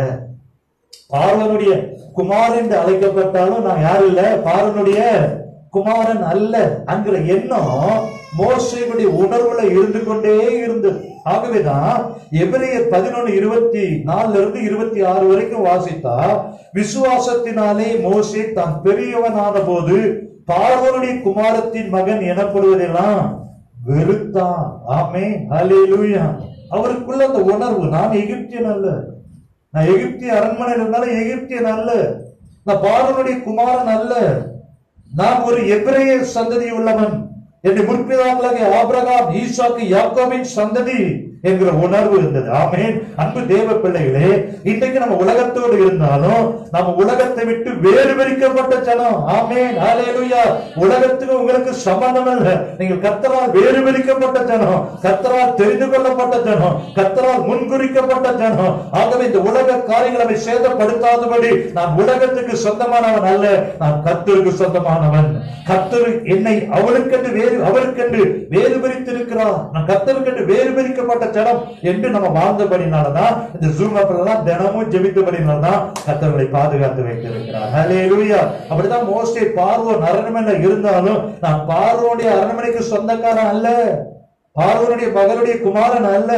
பார்வனுடைய குமாரன் என்று அழைக்கப்பட்டாலும் நான் யாரும் இல்ல, பார்வனுடைய குமாரன் அல்ல என்கிற எண்ணம் மோசேயுடைய உணர்வுல இருந்து கொண்டே இருந்தது. ஆகவேதான் எபிரேயர் 11:24 26 வரைக்கும் வாசித்தா, விசுவாசத்தினாலே மோசே தான் பெரியவனான போது பார்வோனுடைய குமாரத்தின் மகன் எனப்படுவதெல்லாம் வெறுத்தான். ஆமென், அல்லேலூயா. அவருக்குள்ள அந்த உணர்வு, நான் எகிப்தியன் அல்ல, நான் எகிப்திய அரண்மனையில் இருந்தாலும் எகிப்தியன் அல்ல, நான் பார்வோனுடைய குமாரன் அல்ல, நான் ஒரு எபிரேய சந்ததி உள்ளவன், என்னுடைய முற்பிதாக்களாகிய ஆபிரகாம், ஈசாக்கு, யாக்கோபின் சந்ததி என்கிற உணர்வு இருந்தது. ஆமென். அன்பு தேவ பிள்ளைகளே, இன்றைக்கு நம்ம உலகத்தோடு இருந்தாலும் நம்ம உலகத்தை விட்டு வேறு பிரிக்கப்பட்ட ஜனம். ஆமென், அல்லேலூயா. உலகத்துக்கு உங்களுக்கு சம்பந்தம் இல்லை, நீங்கள் கர்த்தரால் வேறு பிரிக்கப்பட்ட ஜனம், கர்த்தரால் தெரிந்து கொள்ளப்பட்ட ஜனம், கர்த்தரால் முன்குறிக்கப்பட்ட ஜனம். ஆகவே இந்த உலக காரியங்களை சேதப்படுத்தாதபடி நான் உலகத்துக்கு சொந்தமானவன் அல்ல, நான் கர்த்தருக்கு சொந்தமானவன். கர்த்தர் என்னை அவளுக்கென்று வேறு அவருக்கென்று வேறு பிரித்திருக்கிறார், நான் கர்த்தருக்கென்று வேறு பிரிக்கப்பட்ட ஜனம் என்று நம்ம வாழ்ந்தபடினாலதான், இந்த ஜூம் அப்பெல்லாம் தினமும் ஜெபித்தபடினால்தான் கர்த்தர்களை பாதுகாத்து வைத்திருக்கிறார். ஹல்லேலூயா. அப்படிதான் மோசே பார்வோன் அரண்மனையில இருந்தாலும், நான் பார்வோனுடைய அரண்மனைக்கு சொந்தக்காரன் அல்ல, பார்வோனுடைய மகளுடைய குமாரன் அல்ல,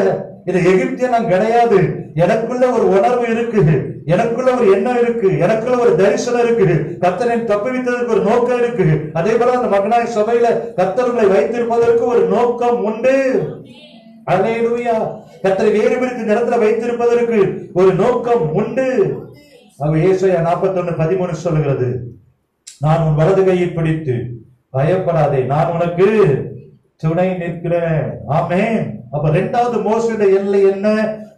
இது எகிப்தியன் கிடையாது. எனக்குள்ள ஒரு உணர்வு இருக்கு, எனக்குள்ள ஒரு எண்ணம் இருக்கு, எனக்குள்ள ஒரு தரிசனம் இருக்கு, கர்த்தரை தப்புவித்ததற்கு ஒரு நோக்கம் இருக்கு. அதே போல அந்த மகனாய் சபையில கர்த்தர்களை வைத்திருப்பதற்கு ஒரு நோக்கம் உண்டு. அல்லேலூயா. கர்த்தரை வேறு பிரித்து இடத்துல வைத்திருப்பதற்கு ஒரு நோக்கம் உண்டு. ஏசாயா 41:13 சொல்லுகிறது, நான் உன் வலது கையை பிடித்து பயப்படாதே, நான் உனக்கு துணை நிற்கிறேன். ஆமென். அப்ப இரண்டாவது மோசேயுடைய எல்லை என்ன?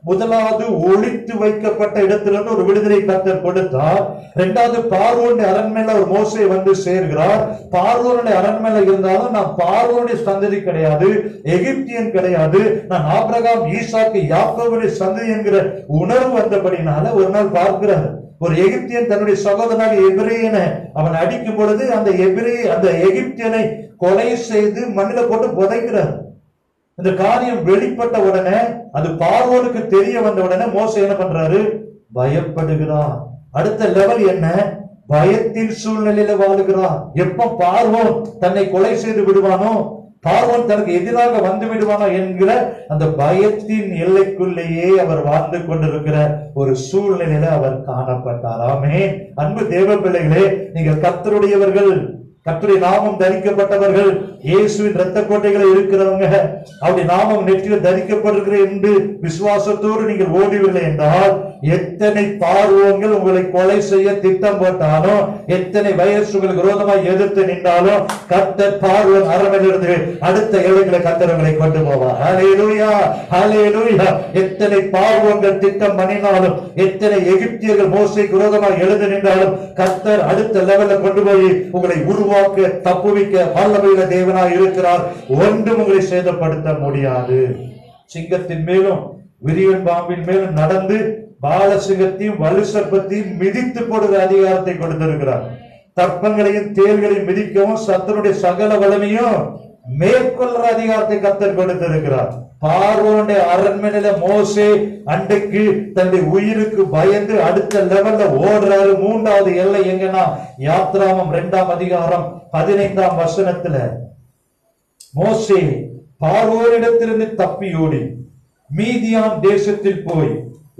முதலாவது ஒளித்து வைக்கப்பட்ட இடத்திலிருந்து ஒரு விடுதலை கர்த்தர் கொடுத்தார். இரண்டாவது பார்வோனுடைய அரண்மனையில ஒரு மோசே வந்து சேர்கிறார். பார்வோனுடைய அரண்மனையில இருந்தாலும் நான் பார்வோனுடைய சந்ததி கிடையாது, எகிப்தியன் கிடையாது, நான் ஆபிரகாம், ஈசாக்கு, யாக்கோபுடைய சந்ததி என்கிற உணர்வு வந்தபடினால ஒரு நாள் பார்க்கிறார், ஒரு எகிப்தியன் தன்னுடைய சகோதரனாக எபிரேயனை அவன் அடிக்கும் பொழுது அந்த எகிப்தியனை கொலை செய்து மண்ணில போட்டு புதைக்கிறார். இந்த காரியம் வெளிப்பட்ட உடனே, அது பார்வோனுக்கு தெரிய வந்த உடனே மோசே என்ன பண்றாரு? பயப்படுகிறார். அடுத்த லெவல் என்ன? பயத்தின் சூழ்நிலையில வாழுகிறார். எப்ப பார்வோன் தன்னை கொலை செய்து விடுவானோ, பார்வோன் தனக்கு எதிராக வந்து விடுவானோ என்கிற அந்த பயத்தின் எல்லைக்குள்ளேயே அவர் வாழ்ந்து கொண்டிருக்கிற ஒரு சூழ்நிலையில அவர் காணப்பட்டார். ஆமென். அன்பு தேவ பிள்ளைகளே, நீங்கள் கர்த்தருடையவர்கள், கர்த்தருடைய நாமம் தரிக்கப்பட்டவர்கள், இயேசுவின் இரத்த கோட்டைகளை இருக்கிறவங்க, அவருடைய நாமம் நெற்றியில் தரிக்கப்படுகிற என்று விசுவாசத்தோடு நீங்கள் ஓடிவில்லை என்றால், எத்தனை பார்வோன்கள் உங்களை கொலை செய்ய திட்டம் போட்டாலும், எத்தனை வைரஸ் உங்களுக்கு விரோதமாக எதிர்த்து நின்றாலும், கர்த்தர் பார்வோன் அரண்மனையிலிருந்து அடுத்த எல்லைகளை கர்த்தர்களை கொண்டு போவார். ஹல்லேலூயா, ஹல்லேலூயா. எத்தனை பார்வோன்கள் திட்டம் பண்ணினாலும், எத்தனை எகிப்தியர்கள் மோசேக்கு விரோதமாக எழுந்து நின்றாலும், கர்த்தர் அடுத்த லெவல்ல கொண்டு போய் உங்களை உருவாக்க, தப்புவிக்க வல்லமையுள்ள தேவனாய் இருக்கிறார். ஒன்றும் உங்களை சேதப்படுத்த முடியாது. சிங்கத்தின் மேலும் விரியன் பாம்பின் மேல் நடந்து பாலசிங்கத்தையும் வலு சர்ப்பத்தையும் மிதித்து போடுகிற அதிகாரத்தை கொடுத்திருக்கிறார். தர்ப்பங்களையும் தேள்களையும் மிதிக்கவும் சத்துருடைய சகல வலிமையும் மேற்கொள்ற அதிகாரத்தை கர்த்தர் கொடுத்திருக்கிறார். பார்வோனுடைய அரண்மனையில மோசே அன்றைக்கு தன்னுடைய உயிருக்கு பயந்து அடுத்த லெவல்ல ஓடுறாரு. மூன்றாவது எல்லை எங்கன்னா யாத்ராமம் 2ஆம் அதிகாரம் 15ஆம் வசனத்துல மோசே பார்வோனிடத்திலிருந்து தப்பி ஓடி மீதியான் தேசத்தில் போய்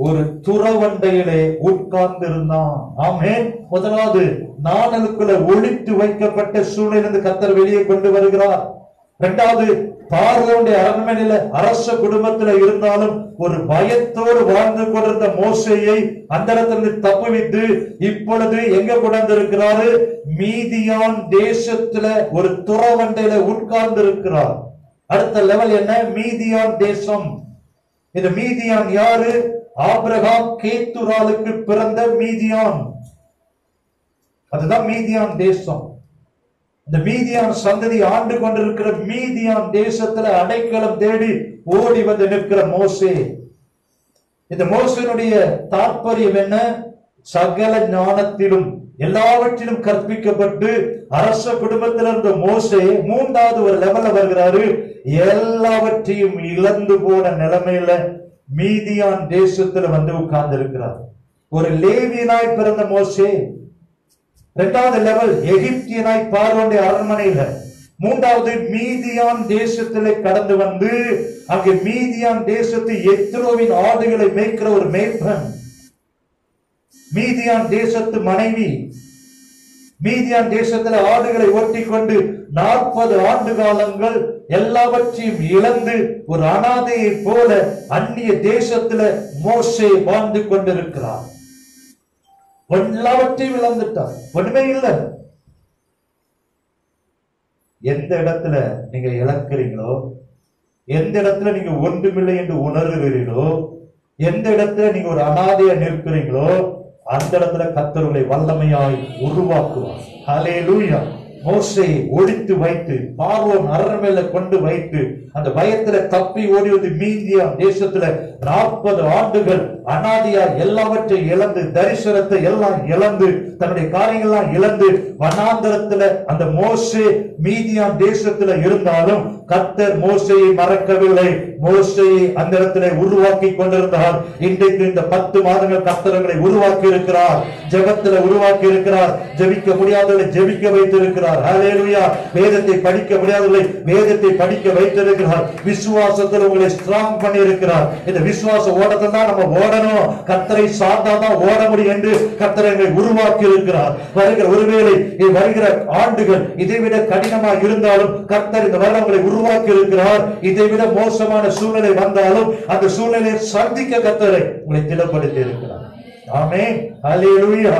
ஒரு துறவண்டையிலே உட்கார்ந்து இருந்தான். ஆமென். முதலாவது நாணலுக்குள்ள ஒளித்து வைக்கப்பட்ட சூழ்நிலையிலிருந்து கர்த்தர் வெளியே கொண்டு வருகிறார். இரண்டாவது, பார்வோனுடைய அரண்மனையில அரச குடும்பத்துல இருந்தாலும் ஒரு பயத்தோடு வாழ்ந்து கொண்டிருந்த மோசேயை அந்த இடத்துல தப்புவித்து இப்பொழுது எங்க கொண்டு இருக்கிறாரு? மீதியான் தேசத்துல ஒரு துறவண்டையில உட்கார்ந்து இருக்கிறார். அடுத்த லெவல் என்ன? மீதியான் தேசம். இந்த மீதியான் யாரு? ஆபிரகாம் கேத்துராலுக்கு பிறந்த மீதியான். அதுதான் மீதியான் தேசம். இந்த மீதியான் சந்ததி ஆண்டு கொண்டிருக்கிற மீதியான் தேசத்துல அடைக்கலம் தேடி ஓடி வந்து நிற்கிற மோசே. இந்த மோசேனுடைய தாற்பயம் என்ன? சகல ஞானத்திலும் எல்லாவற்றிலும் கற்பிக்கப்பட்டு அரச குடும்பத்தில் இருந்த மோசே மூன்றாவது ஒரு லெவல்ல வருகிறாரு. எல்லாவற்றையும் இழந்து போன நிலைமையில மீதியான் தேசத்துல வந்து உட்கார்ந்து இருக்கிறார். ஒரு லேவியனாய் பிறந்த மோசே. இரண்டாவது லெவல் எகிப்தியனாய் பார்வோனுடைய அரண்மனையில. மூன்றாவது மீதியான் தேசத்திலே கடந்து வந்து அங்கே மீதியான் தேசத்து எத்ரோவின் ஆடுகளை மேய்க்கிற ஒரு மேய்ப்பன். மீதியான் தேசத்து மனைவி. மீதியான் தேசத்துல ஆடுகளை ஓட்டி கொண்டு 40 ஆண்டு காலங்கள் எல்லாவற்றையும் இழந்து ஒரு அனாதையை போல அந்நிய தேசத்துல மோசே வாழ்ந்து கொண்டிருக்கிறார். எல்லாவற்றையும் இழந்துட்டார். ஒண்ணுமே இல்லை. எந்த இடத்துல நீங்க இழக்கிறீங்களோ, எந்த இடத்துல நீங்க ஒன்றுமில்லை என்று உணர்கிறீர்களோ, எந்த இடத்துல நீங்க ஒரு அனாதையா நிற்கிறீங்களோ அந்த இடத்துல கர்த்தர் உங்களை வல்லமையாய் உருவாக்குவார். ஹல்லேலூயா. மோசே ஒழித்து வைத்து பார்வோன் அரண்மனையில கொண்டு வைத்து அந்த பயத்துல தப்பி ஓடி வந்து மீதியான் தேசத்துல 40 ஆண்டுகள் அனாதையா எல்லாவற்றையும் இழந்து தரிசனத்தை எல்லாம் இழந்து தன்னுடைய காரியங்கள்லாம் இழந்து வனாந்தரத்துல அந்த மோசே மீதியான் தேசத்துல இருந்தாலும் கர்த்தர் மோசேயை மறக்கவில்லை. மோசேயை அந்த இடத்துல உருவாக்கி கொண்டிருந்தார். இன்றைக்கு இந்த 10 மாதங்கள் கர்த்தர்களை உருவாக்கி இருக்கிறார். ஜெபத்துல உருவாக்கி இருக்கிறார். ஜெபிக்க முடியாதவர்களை ஜெபிக்க வைத்திருக்கிறார். ஹல்லேலூயா. வேதத்தை படிக்க முடியாதவர்களை வேதத்தை படிக்க வைத்திருக்கிறார். விசுவாசத்தில் உங்களை ஸ்ட்ராங் பண்ணி இருக்கிறார். இந்த விசுவாச ஓட்டத்தில் தான் நம்ம ஓடணும். கர்த்தரை சார்ந்தாதான் ஓட முடியும் என்று கர்த்தரை உருவாக்கி இருக்கிறார். வருகிற ஒருவேளை வருகிற ஆண்டுகள் இதைவிட கடினமா இருந்தாலும் கர்த்தர் இந்த வருடங்களை உருவாக்கி இருக்கிறார். இதைவிட மோசமான சூழ்நிலை வந்தாலும் அந்த சூழ்நிலையை சந்திக்க கர்த்தரை உங்களை திடப்படுத்தி இருக்கிறார். ஆமென். ஹல்லேலூயா.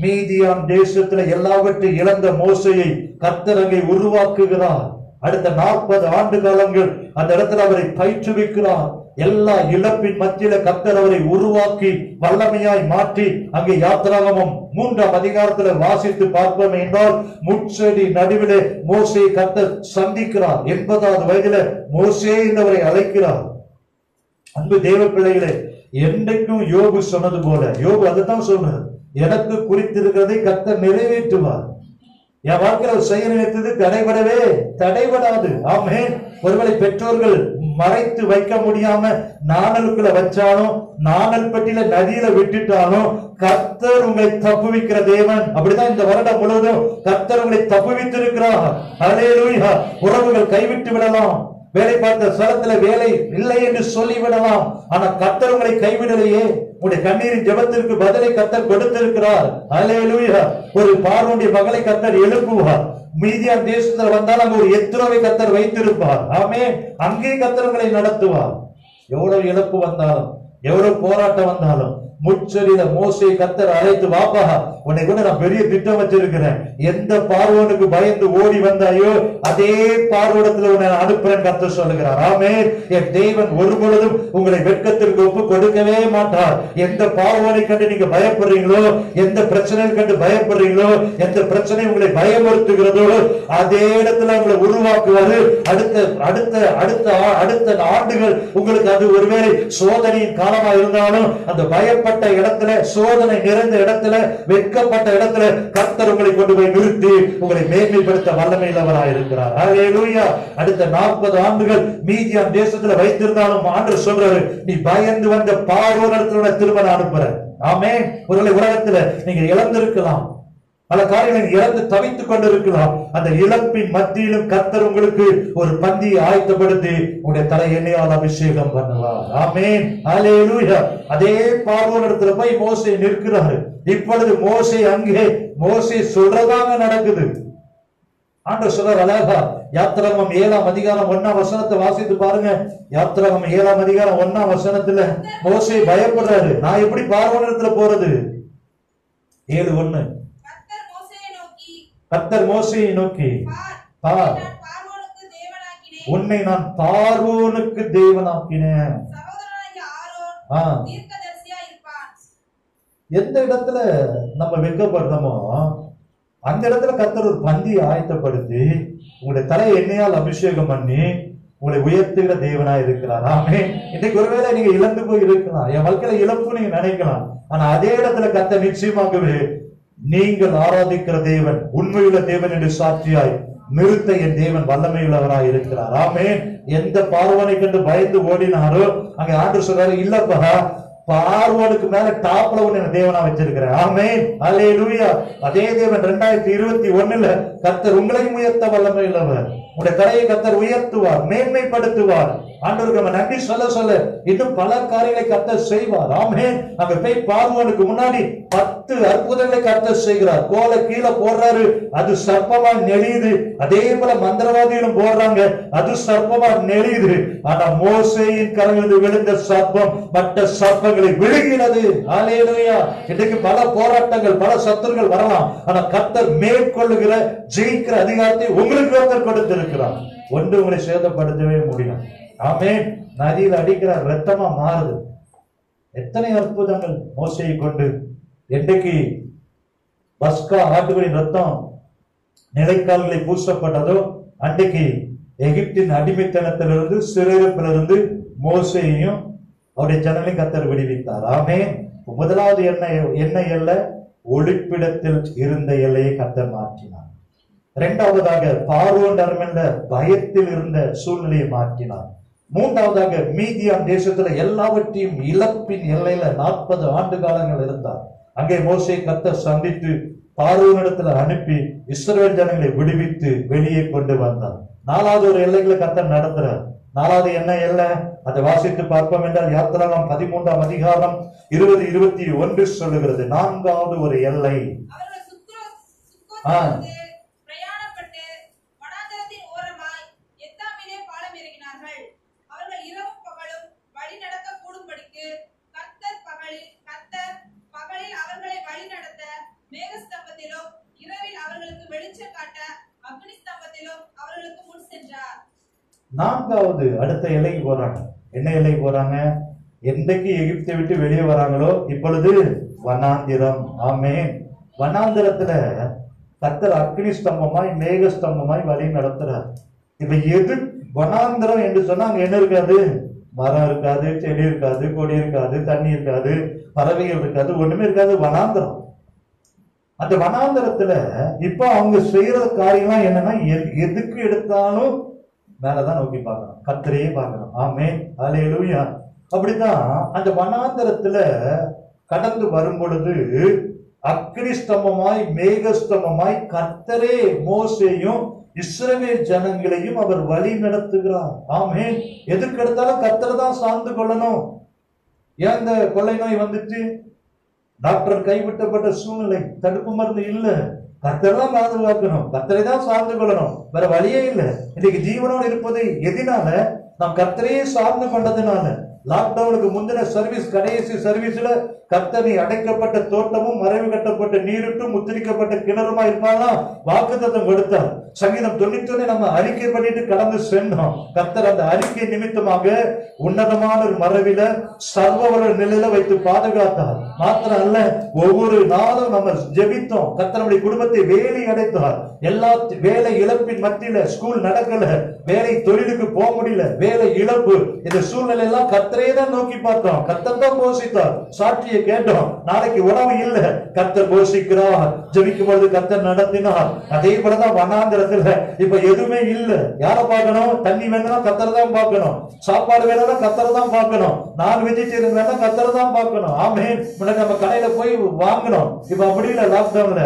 மீதியான் தேசத்துல எல்லாவற்றையும் இழந்த மோசேயை கர்த்தர் அங்கே உருவாக்குகிறார். அடுத்த 40 ஆண்டு காலங்கள் அந்த இடத்துல அவரை பயிற்றுவிக்கிறார். எல்லா இழப்பின் மத்தியில கர்த்தர் அவரை உருவாக்கி வல்லமையாய் மாற்றி அங்கே யாத்திராகமம் 3ஆம் அதிகாரத்துல வாசித்து பார்ப்போம் என்றால் முட்செடி நடுவிலே மோசே கர்த்தர் சந்திக்கிறார். 80வது வயதில மோசே என்றவரை அழைக்கிறார். அன்பு தேவ பிள்ளைகளே, என்றைக்கும் யோபு சொன்னது போல, யோபு அதுதான் சொன்னது, எனக்கு குறித்திருக்கிறதை கர்த்தர் நிறைவேற்றுவார். என் வாழ்க்கையில் செய்ய நினைத்தது தடைபடாது. ஆமென். ஒருவேளை பெற்றோர்கள் மறைத்து வைக்க முடியாம நாணலுக்குள்ள வச்சாலும் நாணல் பட்டியல நதியில விட்டுட்டாலும் கர்த்தர் உங்களை தப்புவிக்கிற தேவன். அப்படிதான் இந்த வருடம் முழுவதும் கர்த்தர் உங்களை தப்புவித்திருக்கிறார். ஹல்லேலூயா. உறவுகள் கைவிட்டு விடலாம், வேலை பார்த்த ஸ்தலத்துல வேலை இல்லை என்று சொல்லிவிடலாம், ஆனா கர்த்தர் உங்களை கைவிடலையே. உங்களுடைய கண்ணீரின் ஜெபத்திற்கு பதிலை கர்த்தர் கொடுத்திருக்கிறார். ஹல்லேலூயா. ஒரு பார்வோனுடைய மகளை கர்த்தர் எழுப்புவார். மீதியான் தேசத்துல வந்தால் அங்க ஒரு எத்ரோவை கர்த்தர் வைத்திருப்பார். ஆமென். அங்கே கர்த்தர் உங்களை நடத்துவார். எவ்வளவு இழப்பு வந்தாலும், எவ்வளவு போராட்டம் வந்தாலும் முச்சலில மோசே கர்த்தர் அழைத்து, வாப்பா, உன்னை கூட நான் பெரிய திட்டம் வச்சிருக்கிறேன். எந்த பார்வோனுக்கு பயந்து ஓடி வந்தாயோ அதே பார்வோடத்துல உன்னை அனுப்புறேன் கர்த்தர் சொல்லுகிறார். ஆமென். என் தேவன் ஒரு பொழுதும் உங்களை வெட்கத்திற்கு ஒப்பு கொடுக்கவே மாட்டார். எந்த பார்வோனை கண்டு நீங்க பயப்படுறீங்களோ, எந்த பிரச்சனையை கண்டு பயப்படுறீங்களோ, எந்த பிரச்சனை உங்களை பயமுறுத்துகிறதோ அதே இடத்துல உங்களை உருவாக்குவாரு. அடுத்த ஆண்டுகள் உங்களுக்கு அது ஒருவேளை சோதனையின் காலமா இருந்தாலும் அந்த பயப்பட்ட இடத்துல, சோதனை நிறைந்த இடத்துல, வெட்கப்பட்ட இடத்துல கர்த்தர் உங்களை கொண்டு போய் நிறுத்தி உங்களை மேன்மைப்படுத்த வல்லமையுள்ளவராய் இருக்கிறார். ஹல்லேலூயா. அடுத்த 40 ஆண்டுகள் மீதியான் தேசத்துல வைத்திருந்தாலும் ஆண்டவர் சொல்றாரு, நீ பயந்து வந்த பார்வோன் இடத்துல திரும்ப அனுப்புறேன். ஆமென். ஒருவேளை உலகத்துல நீங்க இழந்திருக்கலாம், பல காரியங்களை இழந்து தவித்துக் கொண்டிருக்கலாம். அந்த இழப்பின் மத்தியிலும் கர்த்தர் உங்களுக்கு ஒரு பந்தியை ஆயத்தப்படுத்தி உங்களுடைய தலை எண்ணெயால் அபிஷேகம் பண்ணுவார். ஆமென். ஹல்லேலூயா. அதே பார்வோன் இடத்துல போய் மோசே நிற்கிறாரு. இப்பொழுது மோசே அங்கே மோசே சொல்றதாக நடக்குது. ஆண்டவர் சொல்றார் அழகா. யாத்திராகமம் 7ஆம் அதிகாரம் 1ஆம் வசனத்தை வாசித்து பாருங்க. யாத்திராகமம் 7ஆம் அதிகாரம் 1ஆம் வசனத்துல மோசே பயப்படுறாரு. நான் எப்படி பார்வோன் இடத்துல போறது? 7:1. கர்த்தர் மோசேயை நோக்கி, பார், உன்னை நான் பார்வோனுக்கு தேவனாக்கினேன். எந்த இடத்துல நம்ம வெட்கப்படுறோமோ அந்த இடத்துல கர்த்தர் ஒரு பந்தியை ஆயத்தப்படுத்தி உங்களுடைய தலை எண்ணெயால் அபிஷேகம் பண்ணி உங்களை உயர்த்துகிற தேவனா இருக்கிறார். ஆமென். இன்னைக்கு ஒருவேளை நீங்க இழந்து போய் இருக்கலாம், என் வாழ்க்கையில இழப்பு நீங்க நினைக்கலாம். ஆனா அதே இடத்துல கர்த்தர் நிச்சயமாகவே நீங்கள் ஆராதிக்கிற தேவன் உண்மையுள்ள தேவன் என்று சாட்சியாய் நிறுத்த என் தேவன் வல்லமையுள்ளவராய் இருக்கிறார். ஆமென். எந்த பார்வோனை கண்டு பயந்து ஓடினாரோ அங்க ஆண்டவர் சொல்றாரு, இல்லப்பா, பார்வோனுக்கு மேல டாப்ல ஒண்ணு தேவனா வச்சிருக்கிறேன். ஆமென். ஹல்லேலூயா. அதே தேவன் 2021 கர்த்தர் உங்களையும் உயர்த்த வல்லமையுள்ளவர். உங்களுடைய தலையை கர்த்தர் உயர்த்துவார், மேன்மைப்படுத்துவார். ஆண்டவருக்கு நம்ம நன்றி சொல்ல இன்னும் பல காரியங்களை கர்த்தர் செய்வார். ஆமென். அங்க போய் பார்வோனுக்கு முன்னாடி 10 அற்புதங்களை கர்த்தர் செய்கிறார். கோலை கீழே போடுறாரு, அது சர்ப்பமா நெளியுது. அதே போல மந்திரவாதிகளும் போடுறாங்க, அது சர்ப்பமா நெளியுது. ஆனா மோசேயின் கரங்களில் விழுந்த சர்ப்பம் மற்ற சர்ப்பங்களை விழுகிறது. ஹல்லேலூயா. இன்னைக்கு பல போராட்டங்கள், பல சத்துருக்கள் வரலாம். ஆனா கர்த்தர் மேற்கொள்ளுகிற ஜெயிக்கிற அதிகாரத்தை உங்களுக்கு கர்த்தர் கொடுத்திருக்கிறார். ஒன்று உங்களை சேதப்படுத்தவே முடியும். ஆமென். நதியில் அடிக்கிற ரத்தமா மாறுது. எத்தனை அற்புதங்கள் மோசேயை கொண்டு. என்றைக்கு பஸ்கா ஆட்டுகளின் ரத்தம் நிலைக்கால்களை பூசப்பட்டதோ அன்றைக்கு எகிப்தின் அடிமைத்தனத்திலிருந்து, சிறையிருப்பிலிருந்து மோசேயையும் அவருடைய ஜனங்களையும் கர்த்தர் விடுவித்தார். ஆமென். முதலாவது என்ன எல்லை? ஒளிப்பிடத்தில் இருந்த எல்லையை கர்த்தர் மாற்றினார். இரண்டாவதாக பார்வோன் அரண்மனையில பயத்தில் இருந்த சூழ்நிலையை மாற்றினார். மூன்றாவதாக மீதியான் தேசத்துல எல்லாவற்றையும் இழப்பின் எல்லையில 40 ஆண்டு காலங்கள் இருந்தார். அங்கே மோசே கர்த்தர் சந்தித்து பார்வோனிடத்துல அனுப்பி இஸ்ரவேல் ஜனங்களை விடுவித்து வெளியே கொண்டு வந்தார். 4வது ஒரு எல்லைகளை கர்த்தர் நடத்துறார். 4வது என்ன எல்லை? அதை வாசித்து பார்ப்போம் என்றால் யாத்திராகமம் 13ஆம் அதிகாரம் 20-21 சொல்லுகிறது. 4வது ஒரு எல்லை. நான்காவது அடுத்த எல்லைக்கு போறாங்க. என்ன எல்லைக்கு போறாங்க? என்றைக்கு எகிப்தை விட்டு வெளியே வராங்களோ இப்பொழுது வனாந்திரம். ஆமென். வனாந்திரத்துல கர்த்தர் அக்னி ஸ்தம்பமாய் மேக ஸ்தம்பமாய் வழி நடத்துறார். இப்ப எது வனாந்திரம் என்று சொன்னா அங்க என்ன இருக்காது? மரம் இருக்காது, செடி இருக்காது, கொடி இருக்காது, தண்ணி இருக்காது, பறவைகள் இருக்காது, ஒண்ணுமே இருக்காது. வனாந்திரம். அந்த வனாந்திரத்துல இப்ப அவங்க செய்யற காரியம்லாம் என்னன்னா, எதுக்கு எடுத்தாலும் மேலதான் நோக்கி பார்க்கணும், கர்த்தரையே பார்க்கணும். ஆமென். ஹல்லேலூயா. அப்படித்தான் அந்த வனாந்திரத்துல கடந்து வரும் பொழுது அக்னி ஸ்தம்பமாய் மேக ஸ்தம்பமாய் கர்த்தரே மோசேயும் இஸ்ரவேல் ஜனங்களையும் அவர் வழி நடத்துகிறார். ஆமென். எதுக்கு எடுத்தாலும் கர்த்தரை தான் சார்ந்து கொள்ளணும். ஏன் இந்த கொள்ளை நோய் வந்துச்சு? டாக்டர் கைவிட்டப்பட்ட சூழ்நிலை, தடுப்பு மருந்து இல்ல, கர்த்தரை தான் பாதுகாக்கணும், கர்த்தரை தான் சார்ந்து கொள்ளணும், வேற வழியே இல்லை. இன்னைக்கு ஜீவனோடு இருப்பது எதினால? நாம் கர்த்தரையே சார்ந்து கொண்டதுனால லாக்டவுனுக்கு முந்தின சர்வீஸ், கடைசி சர்வீஸ்ல கர்த்தனை அடைக்கப்பட்ட தோட்டமும் மறைவு கட்டப்பட்ட நீருட்டும் முத்திரிக்கப்பட்ட கிணறுமா இருப்பாங்களா வாக்குத்தத்தம் கொடுத்தார். சங்கீதம் 91 நம்ம அறிக்கை பண்ணிட்டு கடந்து சென்றோம். கர்த்தர் அந்த அறிக்கை நிமித்தமாக உன்னதமான ஒரு மறைவில சர்வவர நிலையில வைத்து பாதுகாத்தார். மாத்திரம் அல்ல, ஒவ்வொரு நாளும் நம்ம ஜெபித்தோம். கர்த்தர் நம்முடைய குடும்பத்தை வேலை அடைத்தார். எல்லா வேலை இழப்பின் மத்தியில ஸ்கூல் நடக்கல, வேலை தொழிலுக்கு போக முடியல, வேலை இழப்பு, இந்த சூழ்நிலை எல்லாம் கர்த்தரே தான் நோக்கி பார்த்தோம். கர்த்தர் தான் போஷித்தார். சாட்சியை கேட்டோம். நாளைக்கு உணவு இல்ல, கர்த்தர் போஷிக்கிறார். ஜெபிக்கும் பொழுது கர்த்தர் நடத்தினார். அதே போலதான் வனாந்திரத்துல இப்ப எதுவுமே இல்ல, யார பார்க்கணும்? தண்ணி வேணும்னா கர்த்தர் தான் பார்க்கணும், சாப்பாடு வேணும்னா கர்த்தர் தான் பார்க்கணும், நான் வெஜிடேரியன் வேணா கர்த்தர் தான் பார்க்கணும். ஆமென். முன்னாடி நம்ம கடையில போய் வாங்கணும், இப்ப அப்படி இல்ல. லாக்டவுன்ல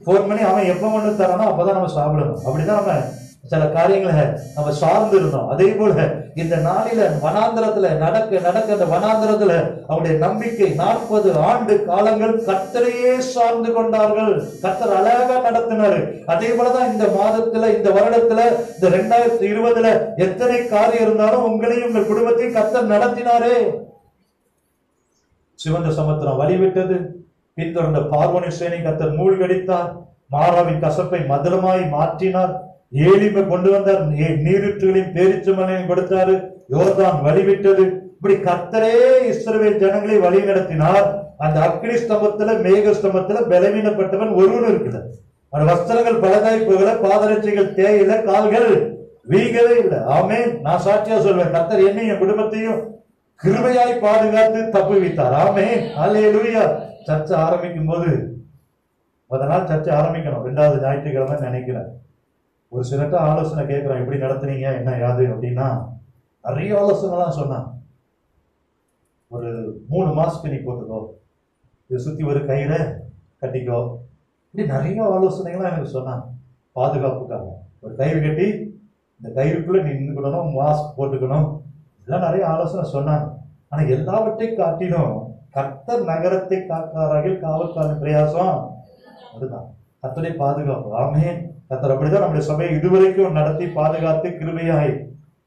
4 மணி அவன் எப்ப ஒண்ணு தரானோ அப்பதான் நம்ம சாப்பிடணும். அப்படிதான் நம்ம சில காரியங்களை நம்ம சார்ந்து இருந்தோம். அதே போல இந்த நாளில வனாந்திரத்துல நடக்க அந்த வனாந்திரத்துல அவருடைய நம்பிக்கை 40 ஆண்டு காலங்கள் கர்த்தரையே சார்ந்து கொண்டார்கள். கர்த்தர் அழகா நடத்தினாரு. அதே போலதான் இந்த மாதத்துல, இந்த வருடத்துல, இந்த 2020ல எத்தனை காரியம் இருந்தாலும் உங்களையும் உங்கள் குடும்பத்தையும் கர்த்தர் நடத்தினாரே. சிவந்த சமுத்திரம் வழிவிட்டது, பின்தொடர்ந்த பார்வோனின் சேனை கர்த்தர் மூழ்கடித்தார். மாறாவின் கசப்பை மதுரமாய் மாற்றினார். ஏலிமை கொண்டு வந்தார், நீருற்றுகளையும் பேரிச்சமலையும் கொடுத்தாரு. யோர்தான் வழிவிட்டது. இப்படி கர்த்தரே இஸ்ரவேல் ஜனங்களை வழி நடத்தினார். அந்த அக்னி ஸ்தம்பத்துல, மேக ஸ்தம்பத்துல பலவீனப்பட்டவன் ஒருவன் இருக்கிற. அந்த வஸ்திரங்கள் பலதாய் போகல, பாதரட்சைகள் தேயில, கால்கள் வீகவே இல்லை. ஆமென். நான் சாட்சியா சொல்வேன், கர்த்தர் என்னையும் என் குடும்பத்தையும் கிருபையாய் பாதுகாத்து தப்பு வைத்தார். ஆமென். அல்லேலூயா. சர்ச்சை ஆரம்பிக்கும் போது முத நாள் சர்ச்சை ஆரம்பிக்கணும், 2வது ஞாயிற்றுக்கிழமை நினைக்கிறேன். ஒரு சிலர்ட்ட ஆலோசனை கேட்கிறோம், எப்படி நடத்துனீங்க என்ன யாது அப்படின்னா நிறைய ஆலோசனைலாம் சொன்னான். ஒரு 3 மாஸ்க் நீ போட்டுக்கோ, இதை சுத்தி ஒரு கயிறை கட்டிக்கோ, இப்படி நிறைய ஆலோசனைகள்லாம் எனக்கு சொன்னான். பாதுகாப்புக்காக ஒரு கயிறு கட்டி இந்த கயிறுக்குள்ள நீ நின்றுக்கணும், மாஸ்க் போட்டுக்கணும், இதெல்லாம் நிறைய ஆலோசனை சொன்னாங்க. ஆனா எல்லாவற்றையும் காட்டிலும் கர்த்தர் நகரத்தை காக்காராகில் காவல்காரன் பிரயாசம் அதுதான், கர்த்தருடைய பாதுகாப்பு. ஆமென். கர்த்தர் அப்படிதான் நம்முடைய சபையை இதுவரைக்கும் நடத்தி பாதுகாத்து கிருபையாய்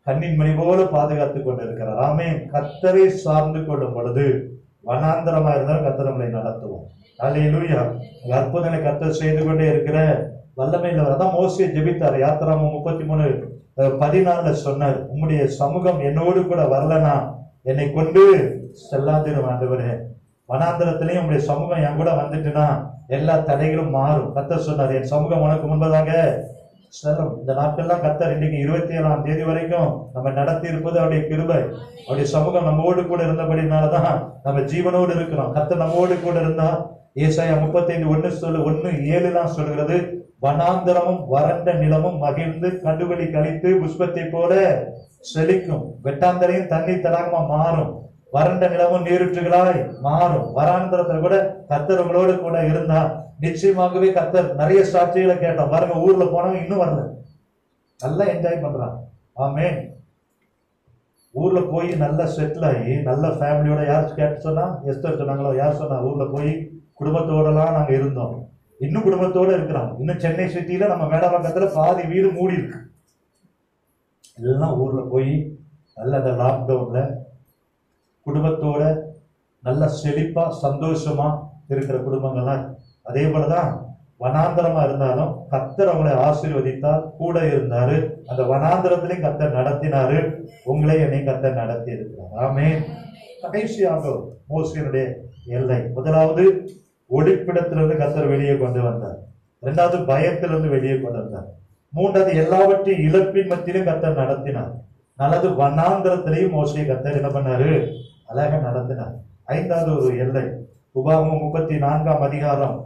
கண்ணின் மணி போல பாதுகாத்து கொண்டிருக்கிறார். ஆமென். கர்த்தரை சார்ந்து கொள்ளும் பொழுது வனாந்தரமா இருந்தாலும் கர்த்தர் நம்மளை நடத்துவோம். அல்லேலூயா. அற்புதங்களை கர்த்தர் செய்து கொண்டே இருக்கிற வல்லமையில அதான் மோசே ஜெபித்தார். யாத்திராமம் 33:14 சொன்னார், உம்முடைய சமூகம் என்னோடு கூட வரலனா என்னை கொண்டு செல்லாதிரும் ஆண்டவரே. வனாந்திரத்திலையும் உங்களுடைய சமூகம் என் கூட வந்துட்டுனா எல்லா தடைகளும் மாறும். கர்த்தர் சொன்னார், என் சமூகம் உனக்கு முன்பதாக செல்லும். இந்த நாட்கள்லாம் கர்த்தர் இன்னைக்கு 27ஆம் தேதி வரைக்கும் நம்ம நடத்தி இருப்பது அவருடைய கிருபை. அவருடைய சமூகம் நம்மோடு கூட இருந்தபடினாலதான் நம்ம ஜீவனோடு இருக்கிறோம். கர்த்தர் நம்மோடு கூட இருந்தா ஏசாயா 35:1-7 சொல்கிறது, வனாந்திரமும் வறண்ட நிலமும் மகிழ்ந்து கண்டுகளி கழித்து புஷ்பத்தை போல செழிக்கும். வெட்டாந்தரையும் தண்ணீர் தடாகமா மாறும், வறண்ட நிலமும் நீருற்றுகளாய் மாறும். வராந்திரத்துல கூட கர்த்தர் உங்களோடு கூட இருந்தா நிச்சயமாகவே கர்த்தர் நிறைய சாட்சிகளை கேட்டோம். பாருங்க, ஊர்ல போனவங்க இன்னும் வரல, நல்லா என்ஜாய் பண்றாங்க. ஆமென். ஊர்ல போய் நல்லா செட்டில் ஆகி நல்ல ஃபேமிலியோட யார் கேட்டு சொன்னா, எஸ்தர் சொன்னாங்களோ, யார் சொன்னா, ஊர்ல போய் குடும்பத்தோடலாம் நாங்க இருந்தோம். இன்னும் குடும்பத்தோட இருக்கிறோம். இன்னும் சென்னை சிட்டியில நம்ம மேடவாக்கத்துல பாதி வீடு மூடி இருக்கு. எல்லாம் ஊர்ல போய் நல்ல அந்த லாக்டவுன்ல குடும்பத்தோட நல்ல செழிப்பா சந்தோஷமா இருக்கிற குடும்பங்கள்லாம். அதே போலதான் வனாந்திரமா இருந்தாலும் கர்த்தர் அவங்களை ஆசீர்வதித்தார், கூட இருந்தாரு. அந்த வனாந்திரத்திலையும் கர்த்தர் நடத்தினாரு. உங்களை என்னை கர்த்தர் நடத்தி இருக்கிறார். ஆமென். கடைசியாக மோசேயுடைய எல்லை, முதலாவது ஒளிப்பிடத்திலிருந்து கர்த்தர் வெளியே கொண்டு வந்தார். 2வது பயத்திலிருந்து வெளியே கொண்டு வந்தார். 3வது எல்லாவற்றையும் இழப்பின் மத்தியிலும் கர்த்தர் நடத்தினார். 4வது வனாந்திரத்திலையும் மோசே கர்த்தர் என்ன பண்ணாரு, அழகா நடத்தினார். 5வது ஒரு எல்லை, உபாகமம் 34ஆம் அதிகாரம்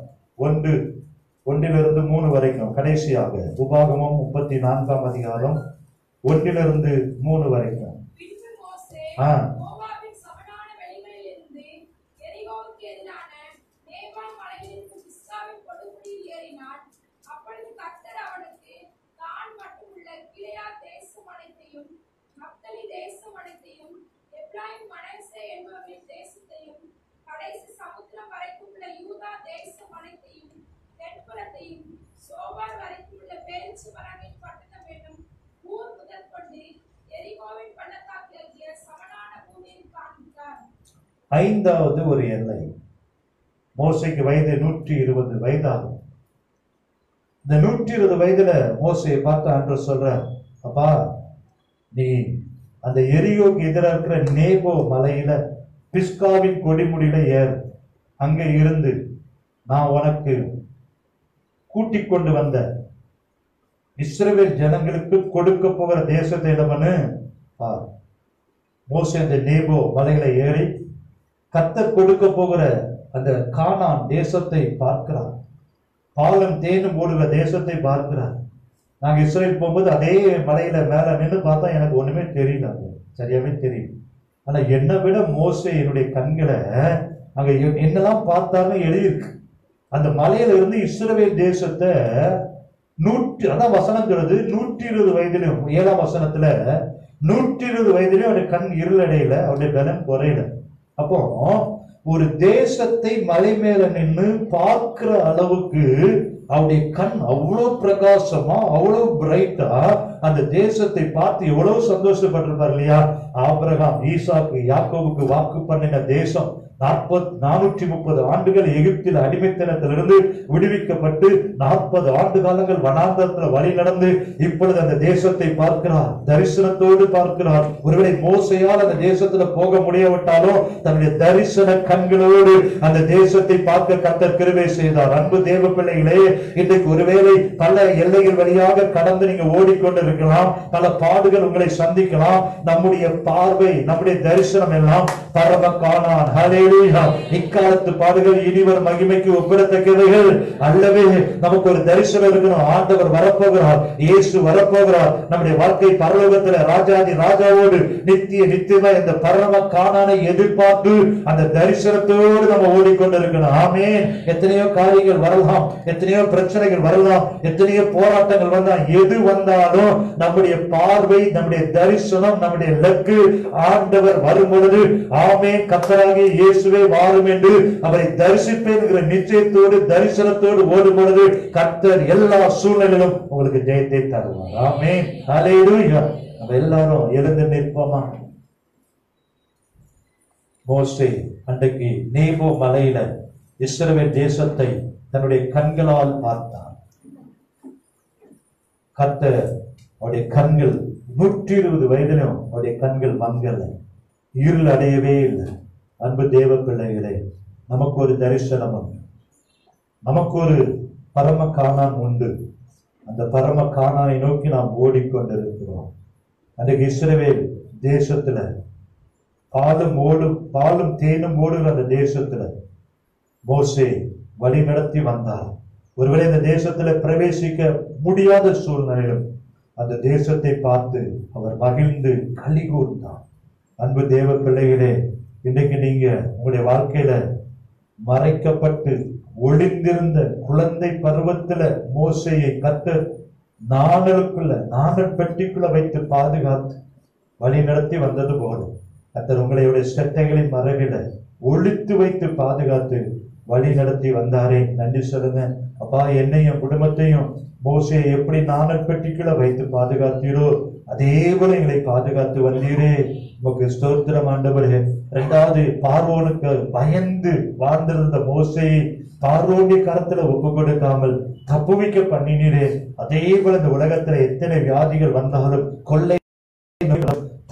1-3 வரைக்கும். கடைசியாக உபாகமம் 34ஆம் அதிகாரம் 1-3 வரைக்கும். சோபார் வரைக்கும் உள்ள பேரிச்சு மரங்களின் பட்டணம் என்னும் ஊர் முதற்கொண்டு எரிகோவின் பள்ளத்தாக்கு ஐந்தாவது ஒரு எல்லை. மோசேக்கு வயது 120 வயதாகும். இந்த 120 வயதுல மோசேயை பார்த்து ஆண்டவர் சொல்ற, அப்பா நீ அந்த எரியோக்கு எதிராக இருக்கிற நேபோ மலையில பிஸ்காவின் கொடிமுடியில ஏறு. அங்க இருந்து நான் உனக்கு கூட்டிக் கொண்டு வந்த இஸ்ரவேல் ஜனங்களுக்கு கொடுக்க போகிற தேசத்தை இடமனு பார். மோசே அந்த நேபோ மலையில ஏறி கர்த்தர் கொடுக்க போகிற அந்த கானான் தேசத்தை பார்க்கிறார். பாலும் தேனும் ஓடுகிற தேசத்தை பார்க்கிறார். நாங்க இஸ்ரேல் போகும்போது அதே மலையில மேல நின்று பார்த்தா எனக்கு ஒண்ணுமே தெரியல, சரியாவே தெரியும். ஆனா என்னை விட மோசே என்னுடைய கண்களை அங்க என்னெல்லாம் பார்த்தாலும் எழுதியிருக்கு. அந்த மலையில இருந்து இஸ்ரவேல் தேசத்தை அதான் வசனம் சொல்றது, 120 வயதிலும் 7ஆம் வசனத்துல 120 வயதிலும் அவருடைய கண் இருளடையில, அவருடைய பலம் குறையல. அப்போ ஒரு தேசத்தை மலை மேல நின்று பார்க்கிற அளவுக்கு அவருடைய கண் அவ்வளவு பிரகாசமா, அவ்வளவு பிரைட்டா அந்த தேசத்தை பார்த்து எவ்வளவு சந்தோஷப்பட்டிருப்பார் இல்லையா? ஆபிரகாம், ஈசாக்கு, யாக்கோவுக்கு வாக்கு பண்ணின தேசம் 430 ஆண்டுகள் எகிப்தில் அடிமைத்தனத்திலிருந்து விடுவிக்கப்பட்டு 40 ஆண்டு காலங்கள் வனாந்தரத்தில் வழி நடந்து இப்பொழுது அந்த தேசத்தை பார்க்கிறார், தரிசனத்தோடு பார்க்கிறார். ஒருவேளை மோசையால் அந்த தேசத்துல போக முடியாவிட்டாலும் தன்னுடைய தரிசன கண்களோடு அந்த தேசத்தை பார்க்க கர்த்தர் கிருபை செய்தார். அன்பு தேவ பிள்ளைகளே, இன்றைக்கு ஒருவேளை பல எல்லைகள் வழியாக கடந்து நீங்க ஓடிக்கொண்டிருக்கலாம், பல பாடுகள் உங்களை சந்திக்கலாம். நம்முடைய பார்வை, நம்முடைய தரிசனம் எல்லாம் பரம கானான். ஹல்லேலூயா. இக்காலத்து பாடுகள் இனிவர் மகிமைக்கு ஒப்பிடத்தக்கவைகள் அல்லவே. நமக்கு ஒரு தரிசனம் இருக்கணும். ஆண்டவர் வரப்போகிறார், இயேசு வரப்போகிறார். நம்முடைய வாழ்க்கை பரலோகத்துல ராஜாதி ராஜாவோடு நித்தியமா இந்த பரம கானானை எதிர்பார்த்து அந்த தரிசனத்தோடு நம்ம ஓடிக்கொண்டிருக்கணும். ஆமென். எத்தனையோ காரியங்கள் வரலாம், எத்தனையோ பிரச்சனைகள் வரலாம், எத்தனையோ போராட்டங்கள் வரலாம். எது வந்தாலும் நம்முடைய பார்வை, நம்முடைய தரிசனம், நம்முடைய இலக்கு ஆண்டவர் வரும் பொழுது ஆமென் கர்த்தராகிய இயேசுவே வாரும் என்று அவரை தரிசிப்பேன் என்கிற நிச்சயத்தோடு தரிசனத்தோடு ஓடும் பொழுது கர்த்தர் எல்லா சூழ்நிலையிலும் உங்களுக்கு ஜெயத்தை தருவார். ஆமென். ஹல்லேலூயா. நம்ம எல்லாரும் எழுந்து நிற்போமா? மோசே அன்றைக்கு நேபோ மலையில இஸ்ரவேல் தேசத்தை தன்னுடைய கண்களால் பார்த்தார். கர்த்தர் அவருடைய கண்கள் 120 வயதிலும் அவருடைய கண்கள் மங்கல, இருள் அடையவே இல்லை. அன்பு தேவ பிள்ளைகளே, நமக்கு ஒரு தரிசனம் உண்டு, நமக்கு ஒரு பரம கானான் உண்டு. அந்த பரம கானானை நோக்கி நாம் ஓடிக்கொண்டிருக்கிறோம். அன்றைக்கு இஸ்ரவேல் தேசத்துல பாலும் தேனும் ஓடுகிற அந்த தேசத்துல மோசே வழி நடத்தி வந்தார். ஒருவேளை இந்த தேசத்துல பிரவேசிக்க முடியாத சூழ்நிலையிலும் அந்த தேசத்தை பார்த்து அவர் மகிழ்ந்து களி கூர்ந்தார். அன்பு தேவ பிள்ளைகளே, இன்றைக்கு நீங்க உங்களுடைய வாழ்க்கையில மறைக்கப்பட்டு ஒளிந்திருந்த குழந்தை பருவத்துல மோசேயை கர்த்தர் நாணல் பெட்டிக்குள்ள வைத்து பாதுகாத்து வழி நடத்தி வந்தது போல கர்த்தர் உங்களுடைய செட்டைகளின் மறைவில ஒளித்து வைத்து பாதுகாத்து வழி நடத்தி வந்தாரே. நன்றி சொல்லுங்க. அப்பா, என்னையும் குடும்பத்தையும் மோசே எப்படி நாணல் பெட்டிக்குள்ள வைத்து பாதுகாத்தீரோ அதே போல எங்களை பாதுகாத்து வந்தீரே. உமக்கு ஸ்தோத்திரம் ஆண்டவரே. இரண்டாவது, பார்வோனுக்கு பயந்து வாழ்ந்திருந்த மோசேயை பார்வோனுடைய கரத்துல ஒப்பு கொடுக்காமல் தப்புவிக்க பண்ணினீரே. அதே போல இந்த உலகத்துல எத்தனை வியாதிகள் வந்தாலும் கொள்ளை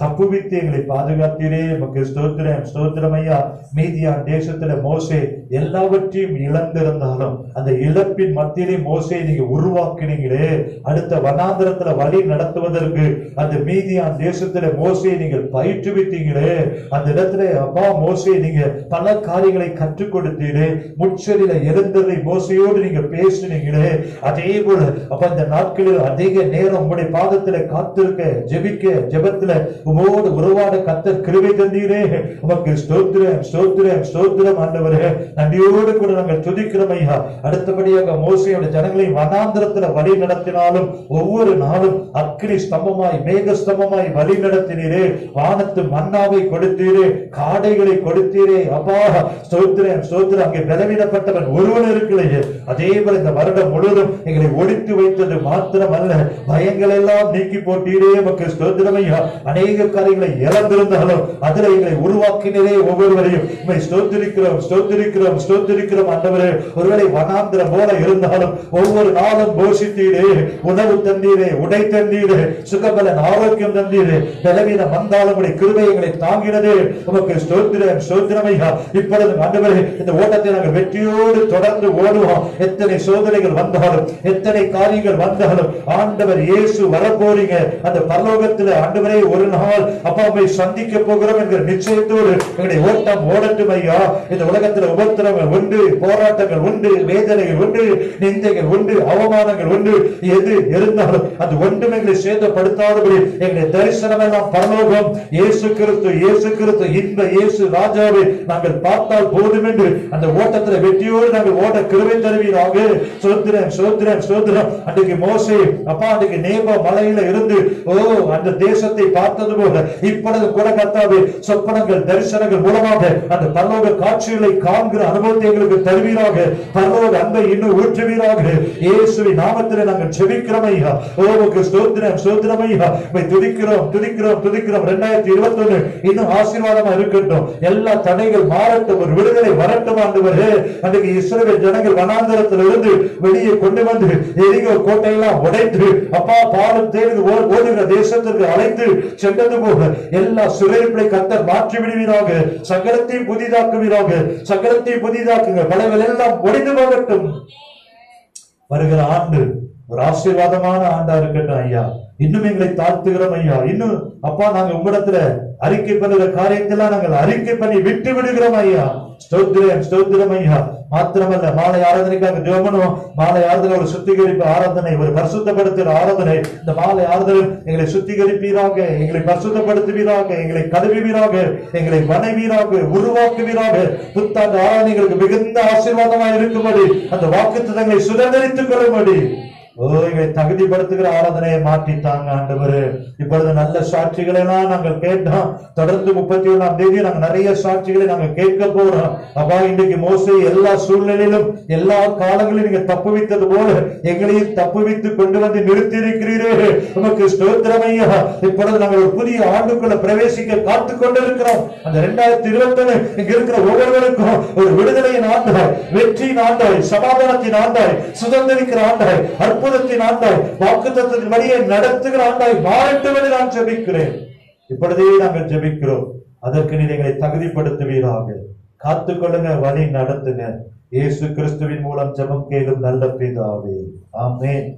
தப்புவித்து எங்களை பாதுகாத்தீரே. உமக்கு ஸ்தோத்திரம். ஸ்தோத்திரம் ஐயா. மீதியான் தேசத்துல மோசே எல்லாவற்றையும் இழந்திருந்தாலும் அந்த இழப்பின் மத்தியிலே மோசே நீங்க உருவாக்கினீங்களே. அடுத்த வனாந்திரத்துல வழி நடத்துவதற்கு அந்த மீதியான் தேசத்துல மோசே நீங்கள் பயிற்றுவித்தீங்களே. அந்த இடத்துல அப்பா மோசே நீங்க பல காரியங்களை கற்றுக் கொடுத்தீரே. முச்சலில எழுந்ததை மோசையோடு நீங்க பேசினீங்களே. அதே போல அப்ப இந்த நாட்களில் அதிக நேரம் உங்களுடைய பாதத்துல காத்திருக்க, ஜெபிக்க, ஜெபத்துல உமோடு உறவாட கர்த்தர் கிருபை தந்தீரே. உமக்கு ஸ்தோத்திரம், ஸ்தோத்திரம், ஸ்தோத்திரம் ஆண்டவரே. நன்றியோடு கூட நாங்கள் துதிக்கிறோம் ஐயா. அடுத்தபடியாக மோசேயோட ஜனங்களை வனாந்திரத்துல வழி நடத்தினாலும் ஒவ்வொரு நாளும் அக்கினி ஸ்தம்பமாய் மேக ஸ்தம்பமாய் வழி நடத்தினீரே. வானத்து மன்னாவை கொடுத்தீரே, காடைகளை கொடுத்தீரே. அப்பா ஸ்தோத்திரம், ஸ்தோத்திரம். அங்கே பலவீனப்பட்டவன் ஒருவன் இருக்கலையே. அதே போல இந்த வருடம் முழுவதும் எங்களை ஒழித்து வைத்தது மாத்திரம் அல்ல, பயங்கள் எல்லாம் நீக்கி போட்டீரே. உமக்கு ஸ்தோத்திரம் ஐயா. அநேக அநேக காரியங்களை இழந்திருந்தாலும் அதுல எங்களை உருவாக்கினரே ஒவ்வொருவரையும் ஸ்தோத்திரிக்கிறோம் ஸ்தோத்திரிக்கிறோம் ஸ்தோத்திரிக்கிறோம் ஆண்டவரே. ஒருவேளை வனாந்திரம் போல இருந்தாலும் ஒவ்வொரு நாளும் போஷித்தீரே, உணவு தந்தீரே, உடை தந்தீரே, சுகபலன் ஆரோக்கியம் தந்தீரே. பலவீனம் வந்தாலும் கிருபை எங்களை தாங்கினதே. உமக்கு ஸ்தோத்திரம் ஸ்தோத்திரம் ஐயா. இப்பொழுது ஆண்டவரே இந்த ஓட்டத்தை நாங்கள் வெற்றியோடு தொடர்ந்து ஓடுவோம். எத்தனை சோதனைகள் வந்தாலும் எத்தனை காரியங்கள் வந்தாலும் ஆண்டவர் இயேசு வரப்போறீங்க. அந்த பரலோகத்தில் ஆண்டவரே ஒரு நாள் அப்பாவை சந்திக்க போகிறோம் என்கிற நிச்சயத்தோடு எங்களுடைய ஓட்டம் ஓடட்டும் ஐயா. இந்த உலகத்தில் உபத்திரங்கள் உண்டு, போராட்டங்கள் உண்டு, வேதனைகள் உண்டு, நிந்தைகள் உண்டு, அவமானங்கள் உண்டு. எது இருந்தாலும் அது ஒன்றும் எங்களை சேதப்படுத்தாதபடி எங்களுடைய தரிசனம் எல்லாம் பரலோகம். இயேசு கிறிஸ்து இயேசு கிறிஸ்து இந்த இயேசு ராஜாவை நாங்கள் பார்த்தால் போதும் என்று அந்த ஓட்டத்தில் வெற்றியோடு நாங்கள் ஓட கிருபை தருவீராக. ஸ்தோத்திரம் ஸ்தோத்திரம் ஸ்தோத்திரம். அன்றைக்கு மோசே அப்பா அன்றைக்கு நேபோ மலையில இருந்து அந்த தேசத்தை பார்த்தது போல இப்பொழுது கூட கர்த்தாவே சொப்பனங்கள் தரிசனங்கள் மூலமாக அந்த பரலோக காட்சிகளை காண்கிற அனுபவத்தை எங்களுக்கு தருவீராக. பரலோக அன்பை இன்னும் ஊற்றுவீராக. இயேசுவின் நாமத்தில் நாங்கள் ஜெபிக்கிறோம் ஐயா. ஓமுக்கு ஸ்தோத்திரம் ஸ்தோத்திரம் ஐயா. துதிக்கிறோம் துதிக்கிறோம் துதிக்கிறோம். 2021 இன்னும் ஆசீர்வாதமா இருக்கட்டும். எல்லா தடைகள் மாறட்டும், ஒரு விடுதலை வரட்டும் ஆண்டவரே. அன்றைக்கு இஸ்ரவேல் ஜனங்கள் வனாந்தரத்தில் இருந்து வெளியே கொண்டு வந்து எரிகோ கோட்டையெல்லாம் உடைத்து அப்பா பாலும் தேடி ஓடுகிற தேசத்திற்கு அழைத்து சென்றது போக எல்லா சிறைகளை கர்த்தர் மாற்றி விடுவீராக. சகலத்தையும் புதிதாக்குவீராக. சகலத்தையும் புதிதாக்குங்க. படைகள் எல்லாம் ஒடிந்து போகட்டும். வருகிற ஆண்டு ஒரு ஆசீர்வாதமான ஆண்டா இருக்கட்டும் ஐயா. இன்னும் எங்களை தாழ்த்துகிறோம் ஐயா. இன்னும் அப்பா நாங்க உங்களிடத்துல அறிக்கை பண்ணுகிற காரியத்தெல்லாம் நாங்கள் அறிக்கை பண்ணி விட்டு விடுகிறோம் ஐயா. ஸ்தோத்திரம் ஸ்தோத்திரம் ஐயா. மாத்திரமல்ல மாலை ஆராதனைக்காக ஜெபம் பண்ணுவோம். மாலை ஆராதனை ஒரு சுத்திகரிப்பு ஆராதனை, ஒரு பரிசுத்தப்படுத்துகிற ஆராதனை. இந்த மாலை ஆராதனை எங்களை சுத்திகரிப்பீராக, எங்களை பரிசுத்தப்படுத்துவீராக, எங்களை கழுவுவீராக, எங்களை வணைவீராக, உருவாக்குவீராக. புத்தாண்டு ஆராதனைகளுக்கு மிகுந்த ஆசீர்வாதமாக இருக்கும்படி அந்த வாக்குத்தத்தங்களை சுதந்திரித்துக் கொள்ளும்படி எங்களை தகுதிப்படுத்துகிற ஆராதனையை மாற்றித்தாங்க ஆண்டவரே. இப்பொழுது நல்ல சாட்சிகளை எல்லாம் நாங்கள் கேட்டோம். தொடர்ந்து 31ஆம் தேதி நாங்கள் நிறைய சாட்சிகளை நாங்கள் கேட்க போறோம். அப்பா இன்றைக்கு மோசே எல்லா சூழ்நிலையிலும் எல்லா காலங்களிலும் நீங்க தப்புவித்தது போல எங்களையும் தப்புவித்து கொண்டு வந்து நிறுத்தி இருக்கிறீரே. உமக்கு ஸ்தோத்திரம் ஐயா. இப்பொழுது நாங்கள் ஒரு புதிய ஆண்டுக்குள்ள பிரவேசிக்க காத்து கொண்டிருக்கிறோம். அந்த 2021 இங்க இருக்கிற ஒவ்வொருவருக்கும் ஒரு விடுதலையின் ஆண்டாய், வெற்றியின் ஆண்டாய், சமாதானத்தின் ஆண்டாய், சுதந்திரிக்கிற ஆண்டாய், அற்புதத்தின் ஆண்டாய், வாக்குத்தத்தத்தின் வழியை நடத்துகிற ஆண்டாய் மாறட்டும் என்று நான் ஜெபிக்கிறேன். இப்பொழுதே நாங்கள் ஜெபிக்கிறோம். அதற்கு நீர் எங்களை தகுதிப்படுத்துவீராக. காத்துக்கொள்ளுங்க, வழி நடத்துங்க. இயேசு கிறிஸ்துவின் மூலம் ஜெபம் கேளும் நல்ல பிதாவே. ஆமென்.